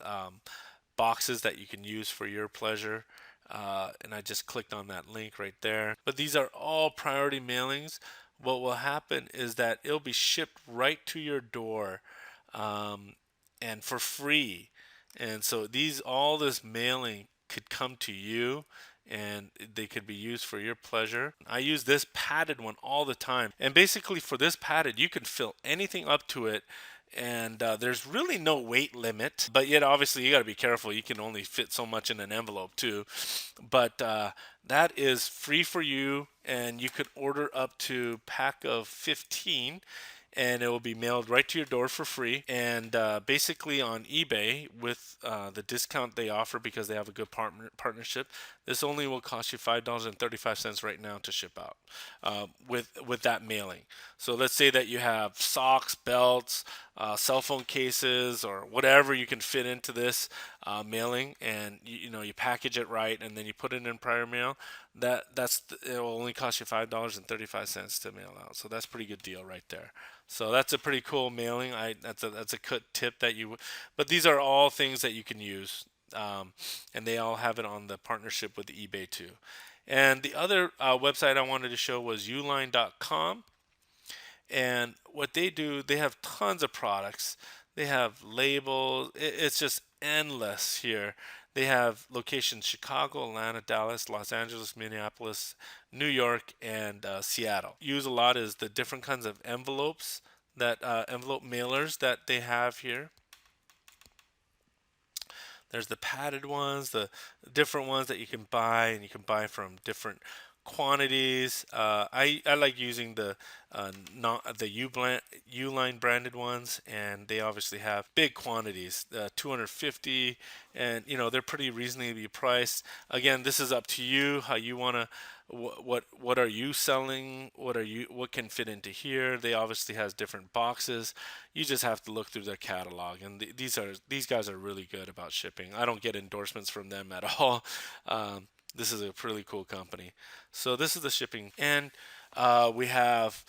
boxes that you can use for your pleasure. And I just clicked on that link right there. But these are all priority mailings. What will happen is that it'll be shipped right to your door, um, and for free. And so all this mailing could come to you, and they could be used for your pleasure. I use this padded one all the time. And basically, for this padded, you can fill anything up to it, and there's really no weight limit, but yet obviously you got to be careful. You can only fit so much in an envelope too, but that is free for you, and you could order up to pack of 15, and it will be mailed right to your door for free. And basically on eBay, with the discount they offer because they have a good partnership, this only will cost you $5.35 right now to ship out with that mailing. So let's say that you have socks, belts, cell phone cases, or whatever you can fit into this mailing, and you package it right, and then you put it in prior mail. It will only cost you $5.35 to mail out. So that's a pretty good deal right there. So that's a pretty cool mailing. That's a good tip that you. But these are all things that you can use, and they all have it on the partnership with eBay too. And the other website I wanted to show was uline.com. And what they do, they have tons of products. They have labels. It's just endless here. They have locations Chicago, Atlanta, Dallas, Los Angeles, Minneapolis, New York, and Seattle. Use a lot is the different kinds of envelopes, that envelope mailers that they have here. There's the padded ones, the different ones that you can buy, and you can buy from different quantities. I like using the not the Uline branded ones, and they obviously have big quantities, 250, and they're pretty reasonably priced. Again, this is up to you how you want to. What are you selling? What can fit into here? They obviously has different boxes. You just have to look through their catalog, and these guys are really good about shipping. I don't get endorsements from them at all. This is a really cool company. So this is the shipping, and we have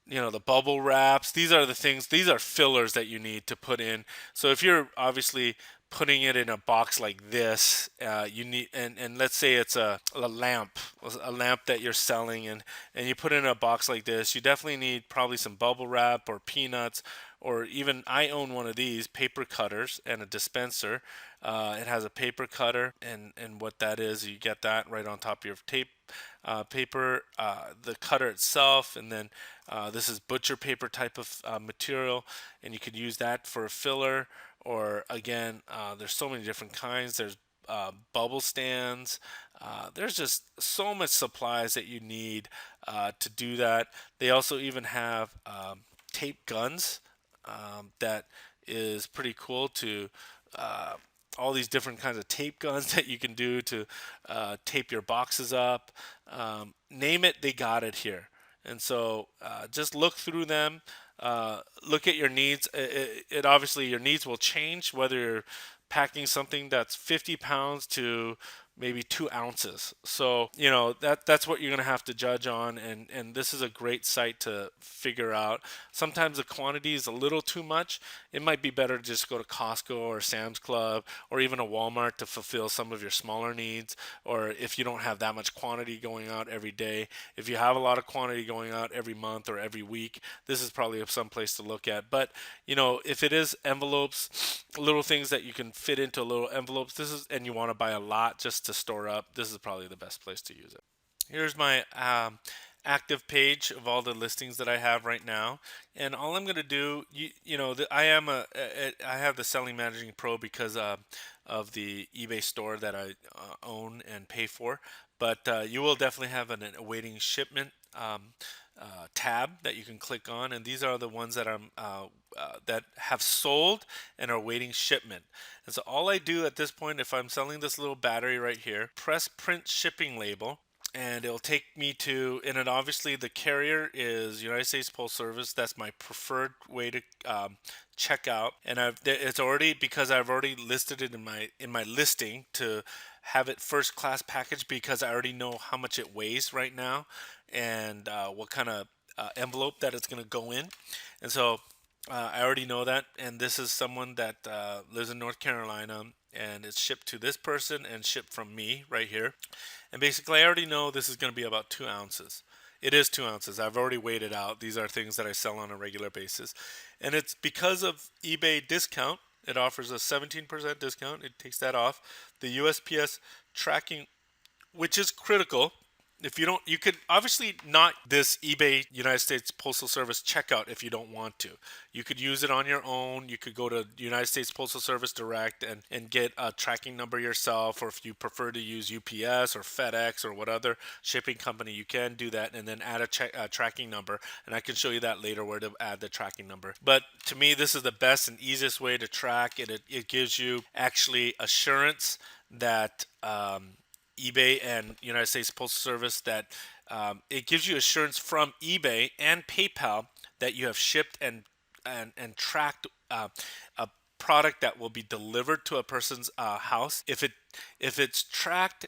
the bubble wraps. These are the things. These are fillers that you need to put in. So if you're obviously putting it in a box like this, you need and let's say it's a lamp that you're selling, and you put it in a box like this, you definitely need probably some bubble wrap or peanuts, or even I own one of these paper cutters and a dispenser. It has a paper cutter, and what that is, you get that right on top of your paper, the cutter itself, and then this is butcher paper type of material, and you could use that for a filler. Or again, there's so many different kinds. There's bubble stands. There's just so much supplies that you need to do that. They also even have tape guns that is pretty cool to uh, all these different kinds of tape guns that you can do to tape your boxes up. Name it, they got it here. And so just look through them. Look at your needs. It obviously your needs will change whether you're packing something that's 50 pounds to maybe 2 ounces. So that's what you're gonna have to judge on, and this is a great site to figure out. Sometimes the quantity is a little too much. It might be better to just go to Costco or Sam's Club or even a Walmart to fulfill some of your smaller needs. Or if you don't have that much quantity going out every day, if you have a lot of quantity going out every month or every week, this is probably some place to look at. But if it is envelopes, little things that you can fit into little envelopes, and you want to buy a lot just to store up, this is probably the best place to use it. Here's my active page of all the listings that I have right now, and all I'm going to do, I have the Selling Managing Pro because of the eBay store that I own and pay for. But you will definitely have an awaiting shipment tab that you can click on, and these are the ones that have sold and are waiting shipment. And so all I do at this point, if I'm selling this little battery right here, press print shipping label, and it'll take me to, and it obviously the carrier is United States Postal Service. That's my preferred way to check out, and it's already, because I've already listed it in my listing to have it first class package, because I already know how much it weighs right now, and what kind of envelope that it's going to go in. And so I already know that, and this is someone that lives in North Carolina, and it's shipped to this person and shipped from me right here. And basically, I already know this is going to be about 2 ounces. It is 2 ounces. I've already weighed it out. These are things that I sell on a regular basis, and it's because of eBay discount. It offers a 17% discount. It takes that off. The USPS tracking, which is critical. If you don't, you could obviously not this eBay United States Postal Service checkout if you don't want to. You could use it on your own. You could go to United States Postal Service Direct and get a tracking number yourself, or if you prefer to use UPS or FedEx or what other shipping company, you can do that and then add a tracking number. And I can show you that later where to add the tracking number. But to me, this is the best and easiest way to track it. It gives you actually assurance that eBay and United States Postal Service, that it gives you assurance from eBay and PayPal that you have shipped and tracked a product that will be delivered to a person's house. If it's tracked,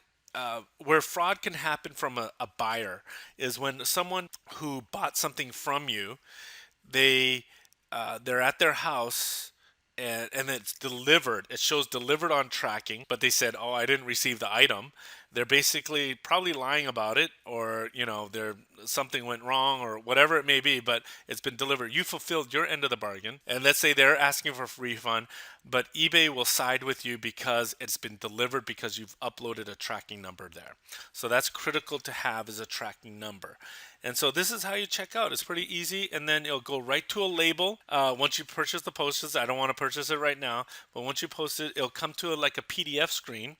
where fraud can happen from a buyer is when someone who bought something from you, they're at their house, and it's delivered. It shows delivered on tracking, but they said, "Oh, I didn't receive the item." They're basically probably lying about it, or something went wrong, or whatever it may be. But it's been delivered. You fulfilled your end of the bargain, and let's say they're asking for a refund, but eBay will side with you because it's been delivered, because you've uploaded a tracking number there. So that's critical to have, is a tracking number. And so this is how you check out. It's pretty easy, and then it'll go right to a label. Once you purchase the posters, I don't want to purchase it right now, but once you post it, it'll come to like a PDF screen,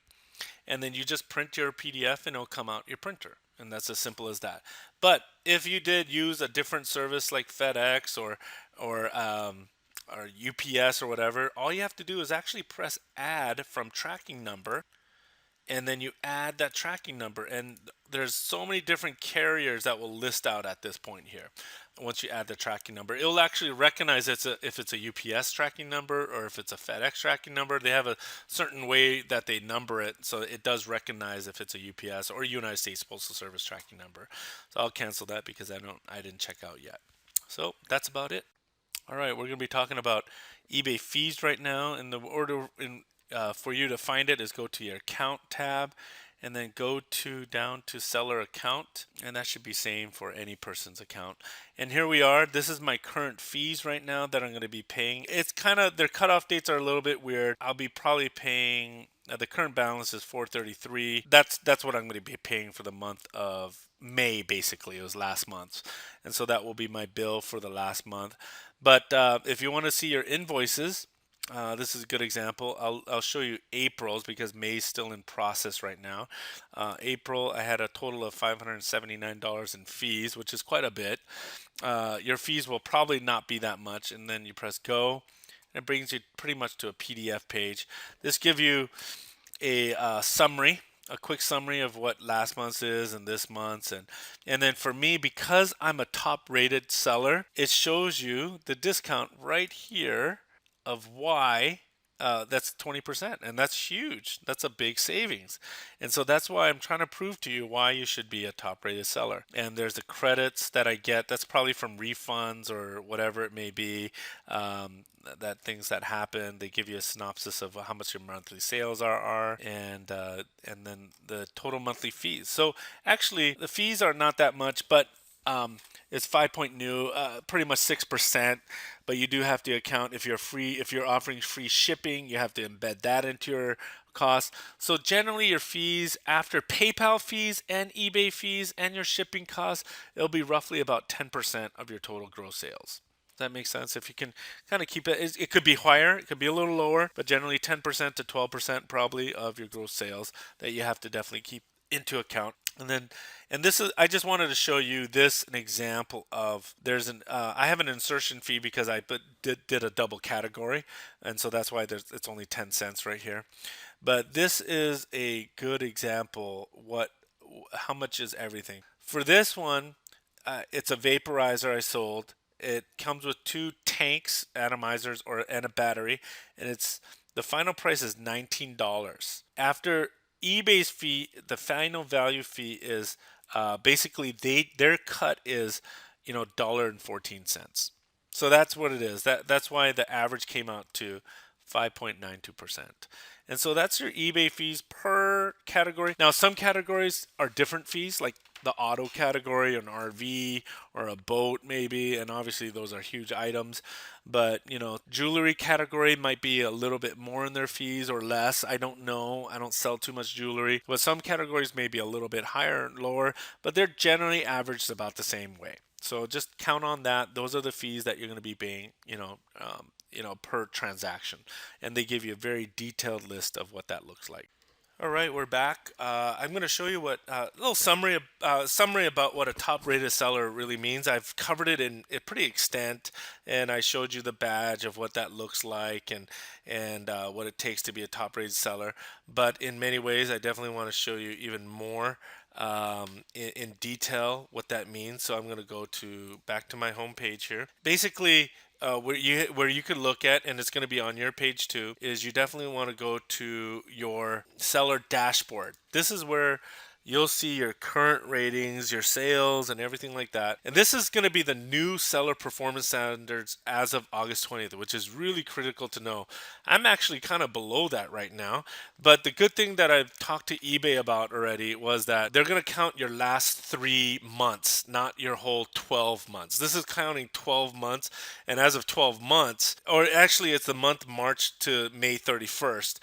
and then you just print your PDF, and it'll come out your printer. And that's as simple as that. But if you did use a different service like FedEx or UPS or whatever, all you have to do is actually press add from tracking number, and then you add that tracking number, and there's so many different carriers that will list out at this point here. Once you add the tracking number, it'll actually recognize if it's a UPS tracking number or if it's a FedEx tracking number. They have a certain way that they number it, so it does recognize if it's a UPS or United States Postal Service tracking number. So I'll cancel that because I didn't check out yet. So that's about it. All right, we're going to be talking about eBay fees right now. And the order for you to find it is go to your account tab and then go to down to seller account, and that should be same for any person's account. And here we are. This is my current fees right now that I'm going to be paying. It's kind of, their cutoff dates are a little bit weird. I'll be probably paying, the current balance is 433. That's what I'm going to be paying for the month of May. Basically, it was last month, and so that will be my bill for the last month. But if you want to see your invoices, this is a good example. I'll show you April's because May's still in process right now. April, I had a total of $579 in fees, which is quite a bit. Your fees will probably not be that much, and then you press go. And it brings you pretty much to a PDF page. This gives you a summary, a quick summary of what last month's is and this month's, and then for me, because I'm a top rated seller, it shows you the discount right here of why. That's 20%, and that's huge. That's a big savings. And so that's why I'm trying to prove to you why you should be a top rated seller. And there's the credits that I get. That's probably from refunds or whatever it may be. That things that happen, they give you a synopsis of how much your monthly sales are, and then the total monthly fees. So actually, the fees are not that much, but it's 5 point new, pretty much 6%. But you do have to account if you're offering free shipping, you have to embed that into your cost. So generally, your fees after PayPal fees and eBay fees and your shipping costs, it'll be roughly about 10% of your total gross sales. That makes sense. If you can kind of keep it, it could be higher, it could be a little lower, but generally 10% to 12% probably of your gross sales that you have to definitely keep into account. And this is, I just wanted to show you this an example of, I have an insertion fee because I did a double category, and so that's why it's only 10 cents right here. But this is a good example how much is everything. For this one, it's a vaporizer I sold. It comes with 2 tanks, atomizers, and a battery, and the final price is $19. After eBay's fee, the final value fee is basically their cut is $1.14. So that's what it is. That's why the average came out to 5.92%. And so that's your eBay fees per category. Now, some categories are different fees, like the auto category, an RV, or a boat, maybe. And obviously, those are huge items. But, jewelry category might be a little bit more in their fees or less. I don't know. I don't sell too much jewelry. But some categories may be a little bit higher and lower, but they're generally averaged about the same way. So just count on that. Those are the fees that you're going to be paying, per transaction, and they give you a very detailed list of what that looks like. All right, we're back. I'm going to show you what a little summary about what a top-rated seller really means. I've covered it in a pretty extent, and I showed you the badge of what that looks like and what it takes to be a top-rated seller. But in many ways, I definitely want to show you even more in detail what that means. So I'm going to go back to my home page here. Basically, where you could look at, and it's going to be on your page too, is you definitely want to go to your seller dashboard. This is where you'll see your current ratings, your sales, and everything like that. And this is going to be the new seller performance standards as of August 20th, which is really critical to know. I'm actually kind of below that right now. But the good thing that I've talked to eBay about already was that they're going to count your last 3 months, not your whole 12 months. This is counting 12 months. And as of 12 months, or actually it's the month March to May 31st,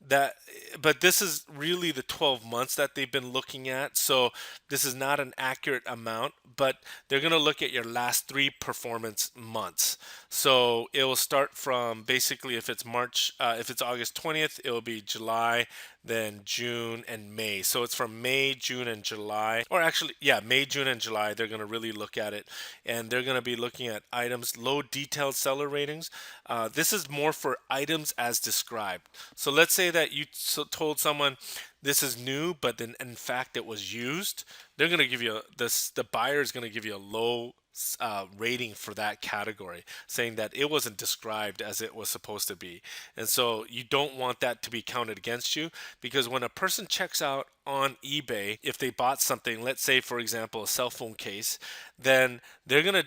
that but this is really the 12 months that they've been looking at, so this is not an accurate amount, but they're going to look at your last 3 performance months. So it will start from, basically, if it's August 20th, it will be July, then June and May. So it's from May, June, and July. Or actually, yeah, May, June, and July. They're going to really look at it. And they're going to be looking at items, low detailed seller ratings. This is more for items as described. So let's say that you told someone this is new, but then in fact it was used. They're going to give you this. The buyer is going to give you a low rating for that category, saying that it wasn't described as it was supposed to be. And so you don't want that to be counted against you, because when a person checks out on eBay, if they bought something, let's say for example a cell phone case, then they're gonna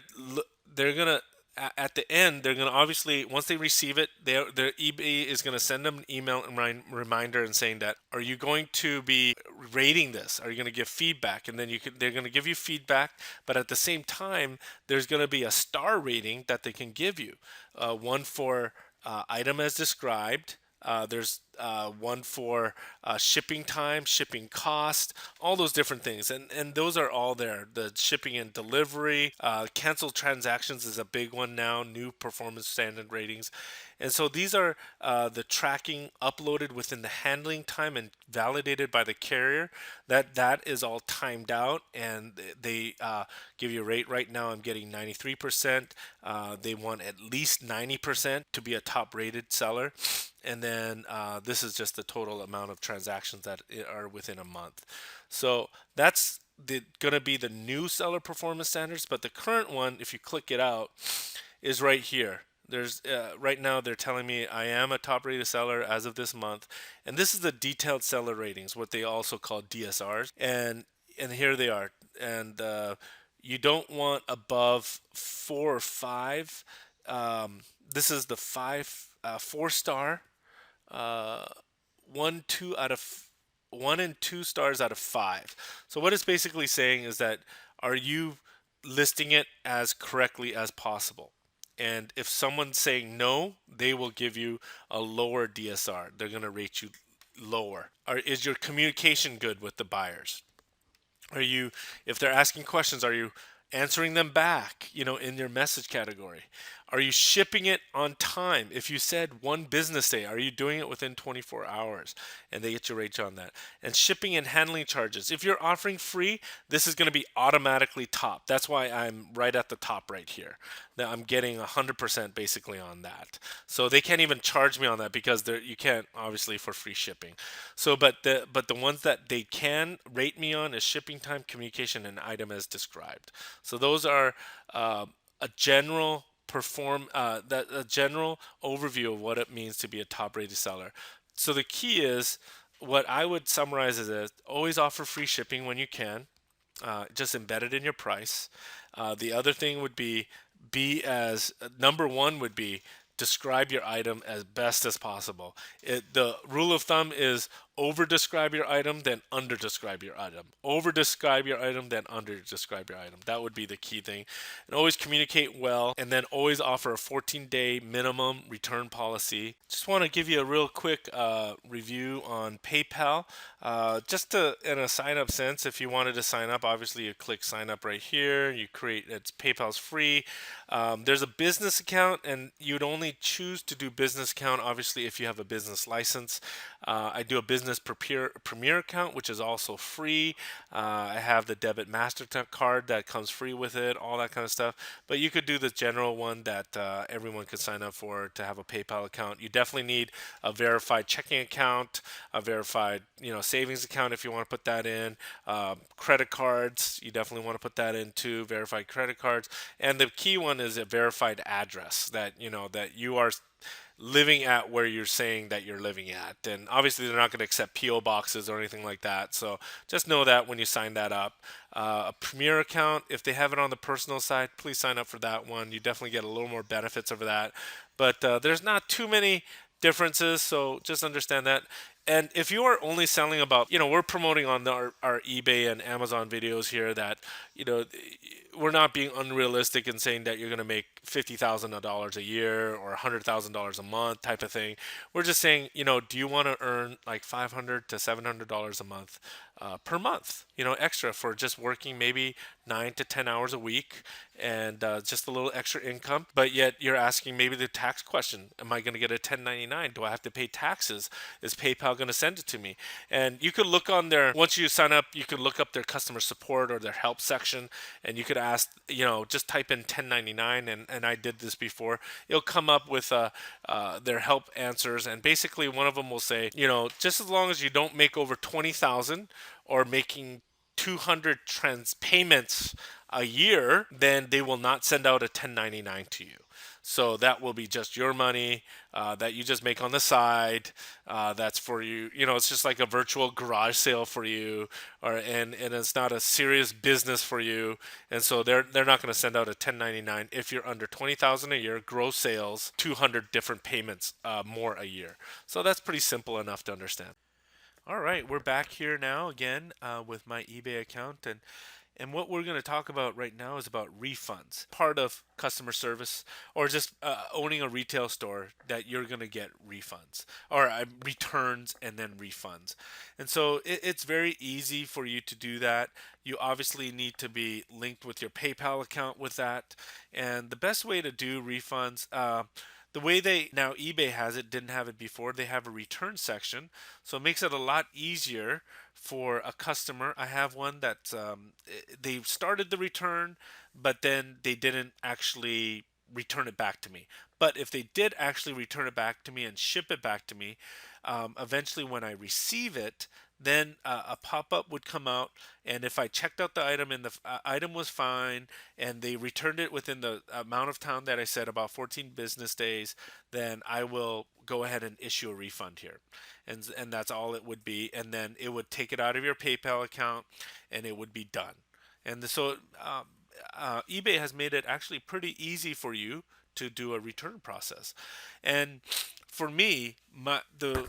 at the end, they're going to obviously, once they receive it, their eBay is going to send them an email and reminder and saying that, are you going to be rating this? Are you going to give feedback? And then they're going to give you feedback, but at the same time, there's going to be a star rating that they can give you. One for item as described. There's one for shipping time, shipping cost, all those different things, and those are all there. The shipping and delivery, canceled transactions is a big one now. New performance standard ratings, and so these are the tracking uploaded within the handling time and validated by the carrier. That is all timed out, and they give you a rate. Right now, I'm getting 93%. They want at least 90% to be a top rated seller. And then this is just the total amount of transactions that are within a month. So that's going to be the new seller performance standards. But the current one, if you click it out, is right here. There's right now they're telling me I am a top rated seller as of this month, and this is the detailed seller ratings, what they also call DSRs, and here they are. And you don't want above 4 or 5. This is the 4 star, uh, 1 and 2 stars out of 5. So what it's basically saying is that, are you listing it as correctly as possible? And if someone's saying no, they will give you a lower DSR. They're going to rate you lower. Is your communication good with the buyers? Are you, if they're asking questions, are you answering them back, in your message category? Are you shipping it on time? If you said 1 business day, are you doing it within 24 hours? And they get your rate on that. And shipping and handling charges. If you're offering free, this is going to be automatically top. That's why I'm right at the top right here. Now I'm getting 100% basically on that. So they can't even charge me on that, because you can't obviously for free shipping. So but the ones that they can rate me on is shipping time, communication, and item as described. So those are a general a general overview of what it means to be a top rated seller. So the key is, what I would summarize is that always offer free shipping when you can, just embedded in your price. The other thing would be as number one would be, describe your item as best as possible. The rule of thumb is, over describe your item, then under describe your item. Over describe your item, then under describe your item. That would be the key thing. And always communicate well, and then always offer a 14-day minimum return policy. Just want to give you a real quick review on PayPal. In a sign up sense, if you wanted to sign up, obviously you click sign up right here. You create, it's PayPal's free. There's a business account, and you'd only choose to do business account obviously if you have a business license. I do a business premier account, which is also free. I have the debit MasterCard that comes free with it, all that kind of stuff. But you could do the general one that everyone could sign up for to have a PayPal account. You definitely need a verified checking account, a verified savings account if you want to put that in. Credit cards, you definitely want to put that in too. Verified credit cards, and the key one is a verified address that that you are living at where you're saying that you're living at. And obviously, they're not going to accept PO boxes or anything like that. So just know that when you sign that up. A Premier account, if they have it on the personal side, please sign up for that one. You definitely get a little more benefits over that. But there's not too many differences, so just understand that. And if you are only selling about, we're promoting on our eBay and Amazon videos here that, you know, we're not being unrealistic in saying that you're going to make $50,000 a year or $100,000 a month type of thing. We're just saying, do you want to earn like $500 to $700 a month per month, extra for just working maybe 9 to 10 hours a week and just a little extra income. But yet you're asking maybe the tax question: am I going to get a 1099? Do I have to pay taxes? Is PayPal going to send it to me? And you could look on their, once you sign up, you could look up their customer support or their help section, and you could ask, just type in 1099, and I did this before. It'll come up with their help answers, and basically one of them will say, just as long as you don't make over 20,000 or making 200 trans payments a year, then they will not send out a 1099 to you. So that will be just your money that you just make on the side. That's for you. It's just like a virtual garage sale for you, and it's not a serious business for you. And so they're not going to send out a 1099 if you're under 20,000 a year, gross sales, 200 different payments more a year. So that's pretty simple enough to understand. All right, we're back here now again with my eBay account, and what we're going to talk about right now is about refunds. Part of customer service, or just owning a retail store, that you're going to get refunds or returns and then refunds. And so it's very easy for you to do that. You obviously need to be linked with your PayPal account with that. And the best way to do refunds, the way they now eBay has it, didn't have it before. They have a return section, so it makes it a lot easier for a customer. I have one that they started the return, but then they didn't actually return it back to me. But if they did actually return it back to me and ship it back to me, eventually when I receive it, then a pop-up would come out, and if I checked out the item and the item was fine, and they returned it within the amount of time that I said, about 14 business days, then I will go ahead and issue a refund here. And that's all it would be, and then it would take it out of your PayPal account, and it would be done. And so eBay has made it actually pretty easy for you to do a return process. And for me, the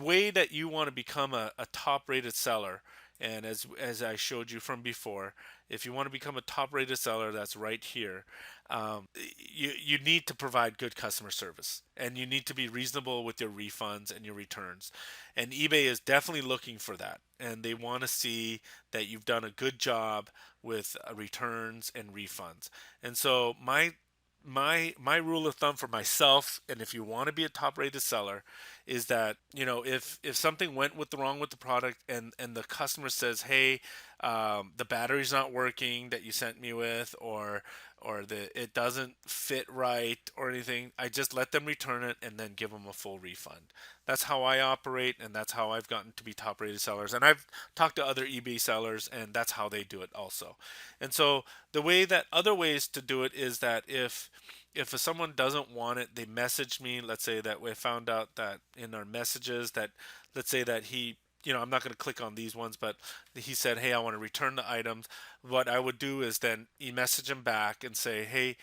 way that you want to become a top rated seller, and as I showed you from before, if you want to become a top rated seller, that's right here. You need to provide good customer service, and you need to be reasonable with your refunds and your returns. And eBay is definitely looking for that, and they want to see that you've done a good job with returns and refunds. And so my rule of thumb for myself, and if you want to be a top rated seller, is that, if something went wrong with the product, and the customer says, hey, the battery's not working that you sent me with, or it doesn't fit right or anything, I just let them return it and then give them a full refund. That's how I operate, and that's how I've gotten to be top rated sellers. And I've talked to other eBay sellers, and that's how they do it also. And so the way that other ways to do it is that if someone doesn't want it, they message me. Let's say that we found out that in our messages that, let's say that he, I'm not going to click on these ones, but he said, hey, I want to return the items. What I would do is then message him back and say, hey,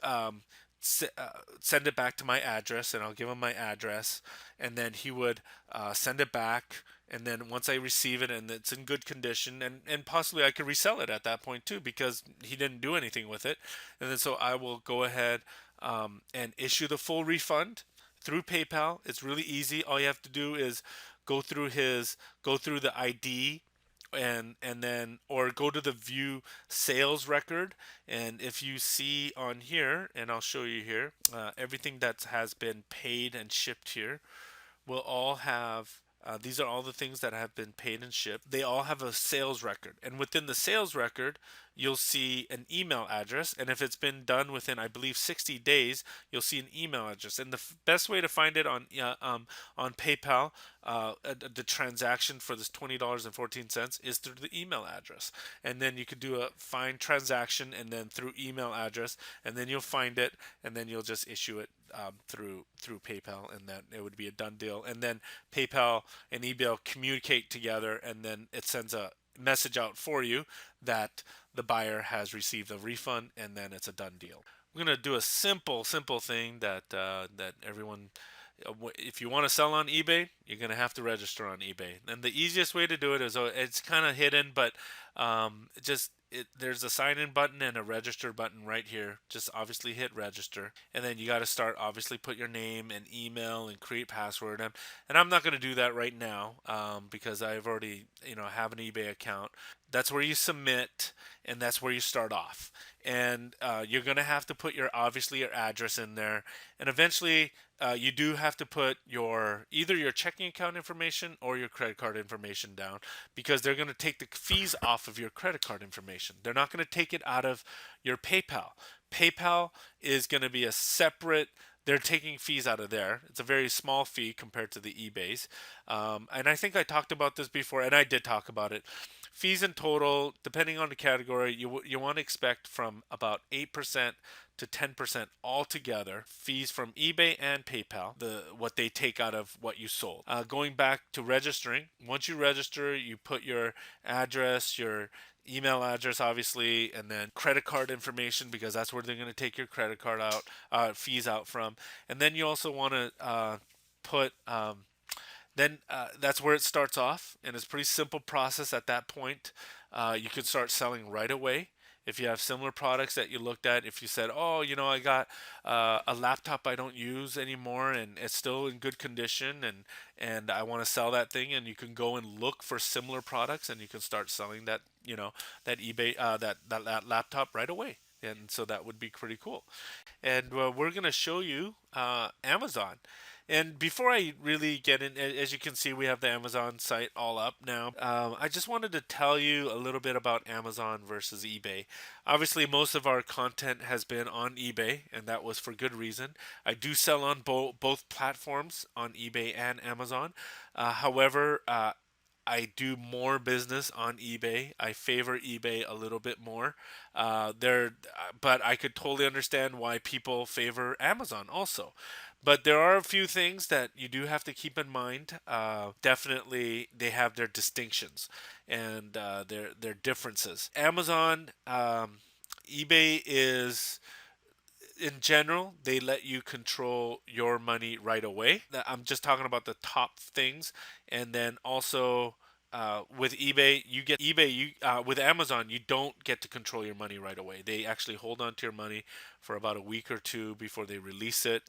um, send it back to my address, and I'll give him my address, and then he would send it back. And then once I receive it and it's in good condition, and possibly I could resell it at that point too, because he didn't do anything with it. And then so I will go ahead and issue the full refund through PayPal. It's really easy. All you have to do is go through the ID, and then, or go to the view sales record, and if you see on here, and I'll show you here, everything that has been paid and shipped here will all have, these are all the things that have been paid and shipped. They all have a sales record. And within the sales record, you'll see an email address. And if it's been done within, I believe, 60 days, you'll see an email address. And the best way to find it on PayPal, the transaction for this $20.14 is through the email address. And then you could do a find transaction and then through email address, and then you'll find it, and then you'll just issue it through PayPal, and then it would be a done deal. And then PayPal and eBay communicate together, and then it sends a message out for you that the buyer has received a refund, and then it's a done deal. We're gonna do a simple thing that everyone. If you want to sell on eBay, you're gonna have to register on eBay, and the easiest way to do it is, it's kind of hidden, but There's a sign in button and a register button right here. Just obviously hit register, and then you got to start, obviously put your name and email and create password. And I'm not going to do that right now, because I've already, have an eBay account. That's where you submit, and that's where you start off. And you're going to have to put obviously your address in there, and eventually you do have to put either your checking account information or your credit card information down, because they're going to take the fees off of your credit card information. They're not going to take it out of your PayPal. PayPal is going to be a separate. They're taking fees out of there. It's a very small fee compared to the eBay's. And I think I talked about this before, and I did talk about it. Fees in total, depending on the category, you want to expect from about 8% to 10% altogether. Fees from eBay and PayPal, what they take out of what you sold. Going back to registering, once you register, you put your address, your email address, obviously, and then credit card information, because that's where they're going to take your credit card out, fees out from. And then you also want to put then that's where it starts off, and it's a pretty simple process at that point. You can start selling right away. If you have similar products that you looked at, if you said, oh, I got a laptop I don't use anymore and it's still in good condition, and I want to sell that thing, and you can go and look for similar products, and you can start selling that, that eBay, that laptop right away. And so that would be pretty cool. And we're going to show you Amazon. And before I really get in, as you can see, we have the Amazon site all up now. I just wanted to tell you a little bit about Amazon versus eBay. Obviously, most of our content has been on eBay, and that was for good reason. I do sell on both platforms, on eBay and Amazon. However, I do more business on eBay. I favor eBay a little bit more. But I could totally understand why people favor Amazon also. But there are a few things that you do have to keep in mind. Definitely, they have their distinctions and their differences. Amazon, eBay is, in general, they let you control your money right away. I'm just talking about the top things, and then also with eBay, with Amazon, you don't get to control your money right away. They actually hold on to your money for about a week or two before they release it.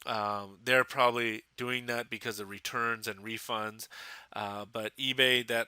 They're probably doing that because of returns and refunds. But eBay,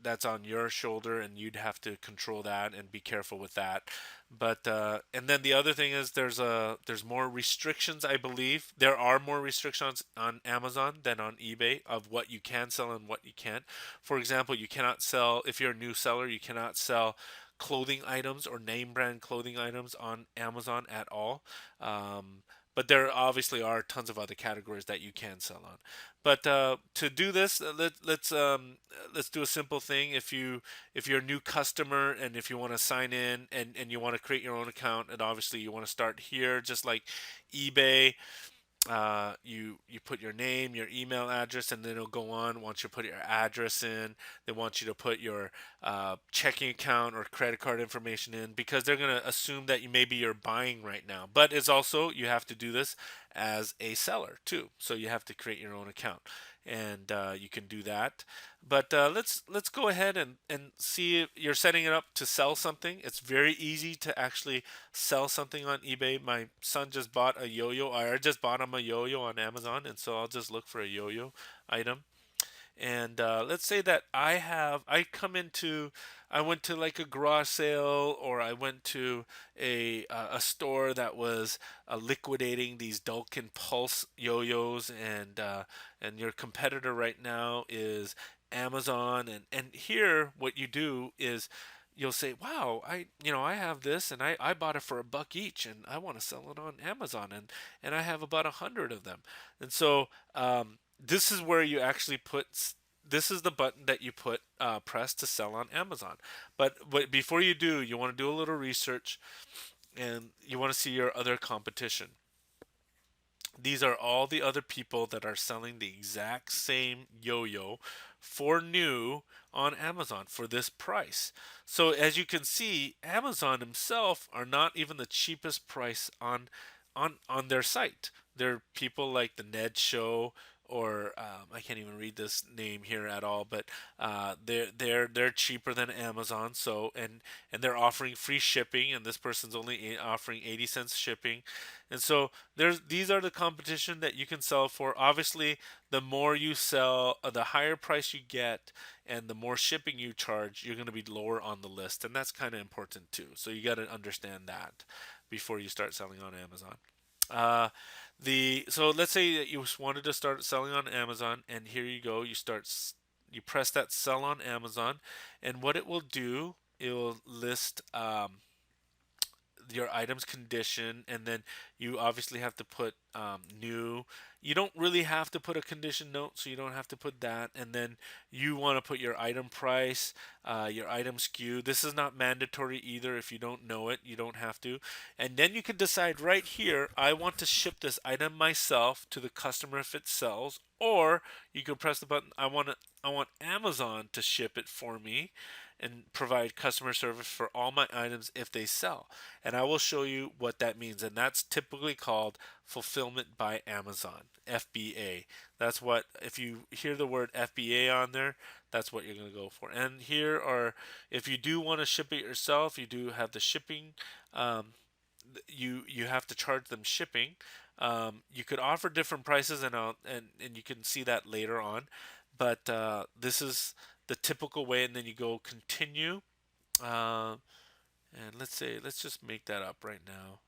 that's on your shoulder, and you'd have to control that and be careful with that. But and then the other thing is there's more restrictions. I believe there are more restrictions on Amazon than on eBay of what you can sell and what you can't. For example, you cannot sell, if you're a new seller, you cannot sell clothing items or name brand clothing items on Amazon at all. But there obviously are tons of other categories that you can sell on. But to do this, let's do a simple thing. If you're a new customer, and if you want to sign in, and you want to create your own account, and obviously you want to start here, just like eBay. You put your name, your email address, and then it'll go on. Once you put your address in, they want you to put your checking account or credit card information in, because they're going to assume that maybe you're buying right now. But it's also, you have to do this as a seller too, so you have to create your own account, and you can do that. But let's go ahead and see if you're setting it up to sell something. It's very easy to actually sell something on eBay. My son just bought a yo-yo. I just bought him a yo-yo on Amazon, and so I'll just look for a yo-yo item. And let's say that I went to like a garage sale, or I went to a store that was liquidating these Dulkin Pulse yo-yos, and your competitor right now is Amazon. And here, what you do is you'll say, wow, I have this, and I bought it for $1 each, and I want to sell it on Amazon, and I have about 100 of them. And so this is where you actually this is the button that you press to sell on Amazon. But before you do, you want to do a little research, and you want to see your other competition. These are all the other people that are selling the exact same yo-yo for new on Amazon for this price. So as you can see, Amazon himself are not even the cheapest price on their site. There are people like the Ned Show, or I can't even read this name here at all, but they're cheaper than Amazon. So and they're offering free shipping, and this person's only offering 80 cents shipping, and so there's these are the competition that you can sell for. Obviously, the more you sell, the higher price you get, and the more shipping you charge, you're going to be lower on the list, and that's kind of important too. So you got to understand that before you start selling on Amazon. Uh, the so let's say that you wanted to start selling on Amazon, and here you go. You press that sell on Amazon, and what it will do, it will list your item's condition, and then you obviously have to put new. You don't really have to put a condition note, so you don't have to put that, and then you want to put your item price, your item SKU. This is not mandatory either. If you don't know it, you don't have to, and then you can decide right here, I want to ship this item myself to the customer if it sells, or you can press the button, I want Amazon to ship it for me and provide customer service for all my items if they sell. And I will show you what that means. And that's typically called fulfillment by Amazon, FBA. That's what, if you hear the word FBA on there, that's what you're going to go for. And here are, if you do want to ship it yourself, you do have the shipping. Um, you have to charge them shipping. You could offer different prices, and you can see that later on. But this is the typical way, and then you go continue. Uh, and let's just make that up right now.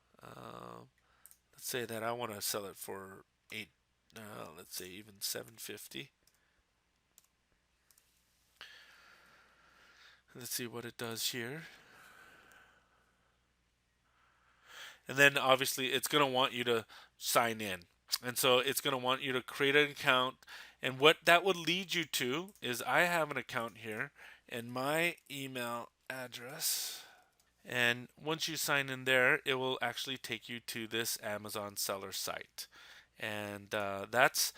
Let's say that I want to sell it for eight. Let's say even 750. Let's see what it does here. And then obviously it's going to want you to sign in. And so it's going to want you to create an account. And what that would lead you to is I have an account here and my email address. And once you sign in there, it will actually take you to this Amazon seller site. And that's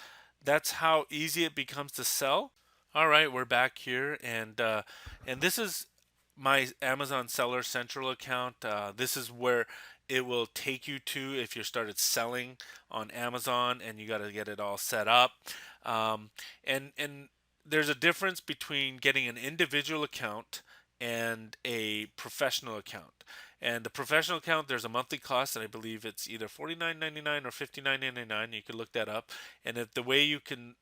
how easy it becomes to sell. All right, we're back here, and this is my Amazon Seller Central account. This is where it will take you to if you started selling on Amazon, and you got to get it all set up. Um, and there's a difference between getting an individual account and a professional account. And the professional account, there's a monthly cost, and I believe it's either $49.99 or $59.99. You can look that up. And if the way you can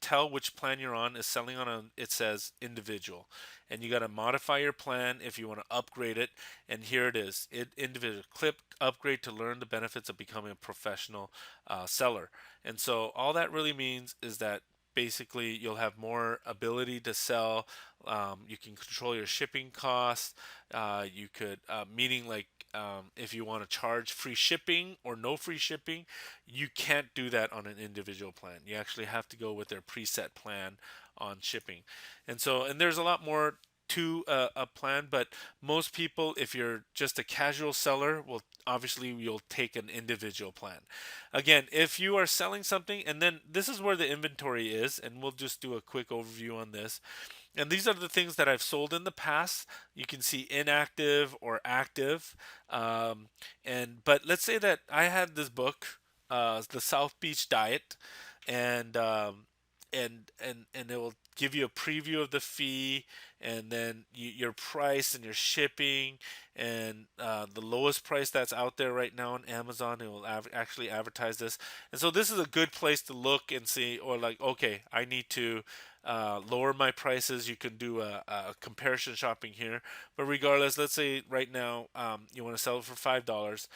tell which plan you're on is selling on a, it says individual, and you got to modify your plan if you want to upgrade it. And here it is, individual clip upgrade to learn the benefits of becoming a professional seller. And so all that really means is that basically you'll have more ability to sell. You can control your shipping costs. You could, meaning like if you want to charge free shipping or no free shipping, you can't do that on an individual plan. You actually have to go with their preset plan on shipping. And so, and there's a lot more to a plan, but most people, if you're just a casual seller, will obviously you'll take an individual plan. Again, if you are selling something, and then this is where the inventory is, and we'll just do a quick overview on this. And these are the things that I've sold in the past. You can see inactive or active. And but let's say that I had this book, the South Beach Diet, and and it will give you a preview of the fee, and then your price and your shipping, and the lowest price that's out there right now on Amazon. It will actually advertise this, and so this is a good place to look and see, or like, okay, I need to lower my prices. You can do a comparison shopping here, but regardless, let's say right now you want to sell it for $5.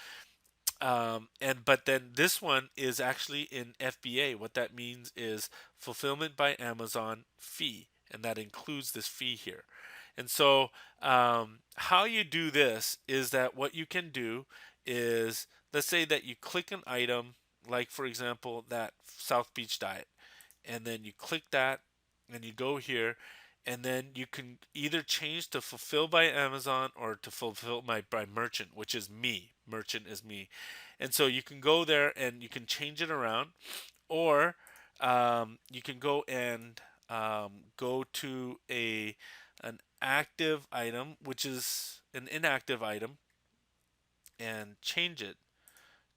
And but then this one is actually in FBA. What that means is fulfillment by Amazon fee, and that includes this fee here. And so, how you do this is that what you can do is, let's say that you click an item, like for example that South Beach diet, and then you click that, and you go here, and then you can either change to fulfill by Amazon or to fulfill by merchant, which is me. Merchant is me, and so you can go there and you can change it around, or you can go and go to a an active item, which is an inactive item, and change it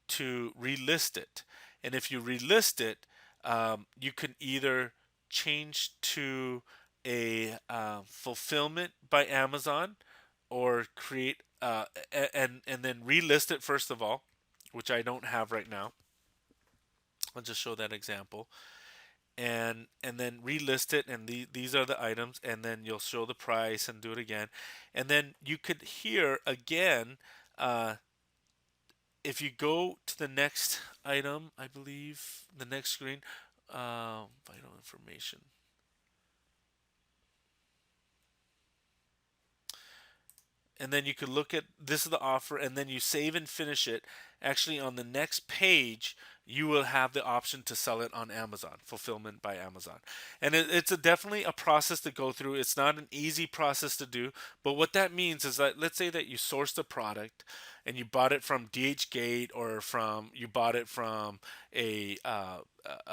to relist it. And if you relist it, You can either change to a fulfillment by Amazon, or create and then relist it first of all, which I don't have right now. I'll just show that example, and then relist it, and these are the items, and then you'll show the price and do it again, and then you could here again. If you go to the next item, I believe the next screen, vital information. And then you could look at this is the offer, and then you save and finish it. Actually, on the next page, you will have the option to sell it on Amazon, fulfillment by Amazon. And it's definitely a process to go through. It's not an easy process to do, but what that means is that, let's say that you sourced a product and you bought it from DH Gate, or from you bought it from a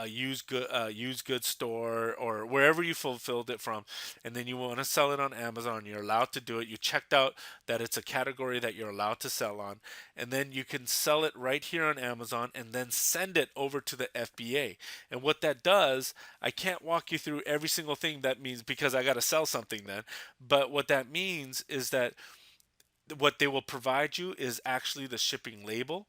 used goods store, or wherever you fulfilled it from, and then you want to sell it on Amazon. You're allowed to do it. You checked out that it's a category that you're allowed to sell on, and then you can sell it right here on Amazon and then send it over to the FBA. And what that does, I can't walk you through every single thing that means, because I got to sell something then. But what that means is that what they will provide you is actually the shipping label.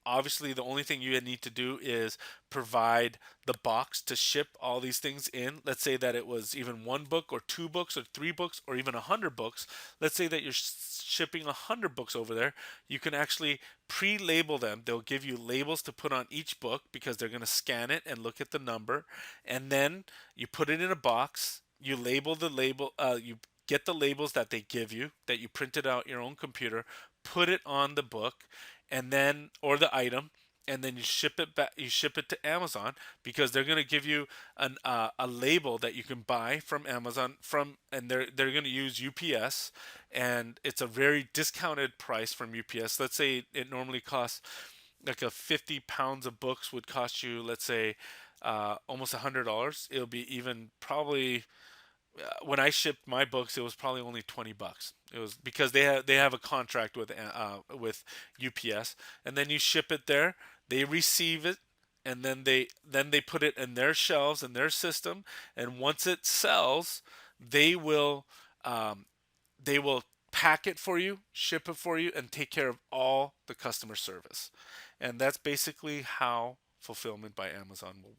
Obviously, the only thing you need to do is provide the box to ship all these things in. Let's say that it was even one book, or two books, or three books, or even 100 books. Let's say that you're shipping 100 books over there. You can actually pre-label them. They'll give you labels to put on each book, because they're going to scan it and look at the number, and then you put it in a box. You label the label. You get the labels that they give you, that you printed out your own computer, put it on the book, and then, or the item, and then you ship it back. You ship it to Amazon, because they're going to give you a label that you can buy from Amazon, and they're going to use UPS, and it's a very discounted price from UPS. Let's say it normally costs, like, a 50 pounds of books would cost you, let's say, almost $100. It'll be even probably, when I shipped my books, it was probably only $20. It was because they have a contract with UPS, and then you ship it there. They receive it, and then they put it in their shelves in their system. And once it sells, they will um, they will pack it for you, ship it for you, and take care of all the customer service. And that's basically how fulfillment by Amazon will work.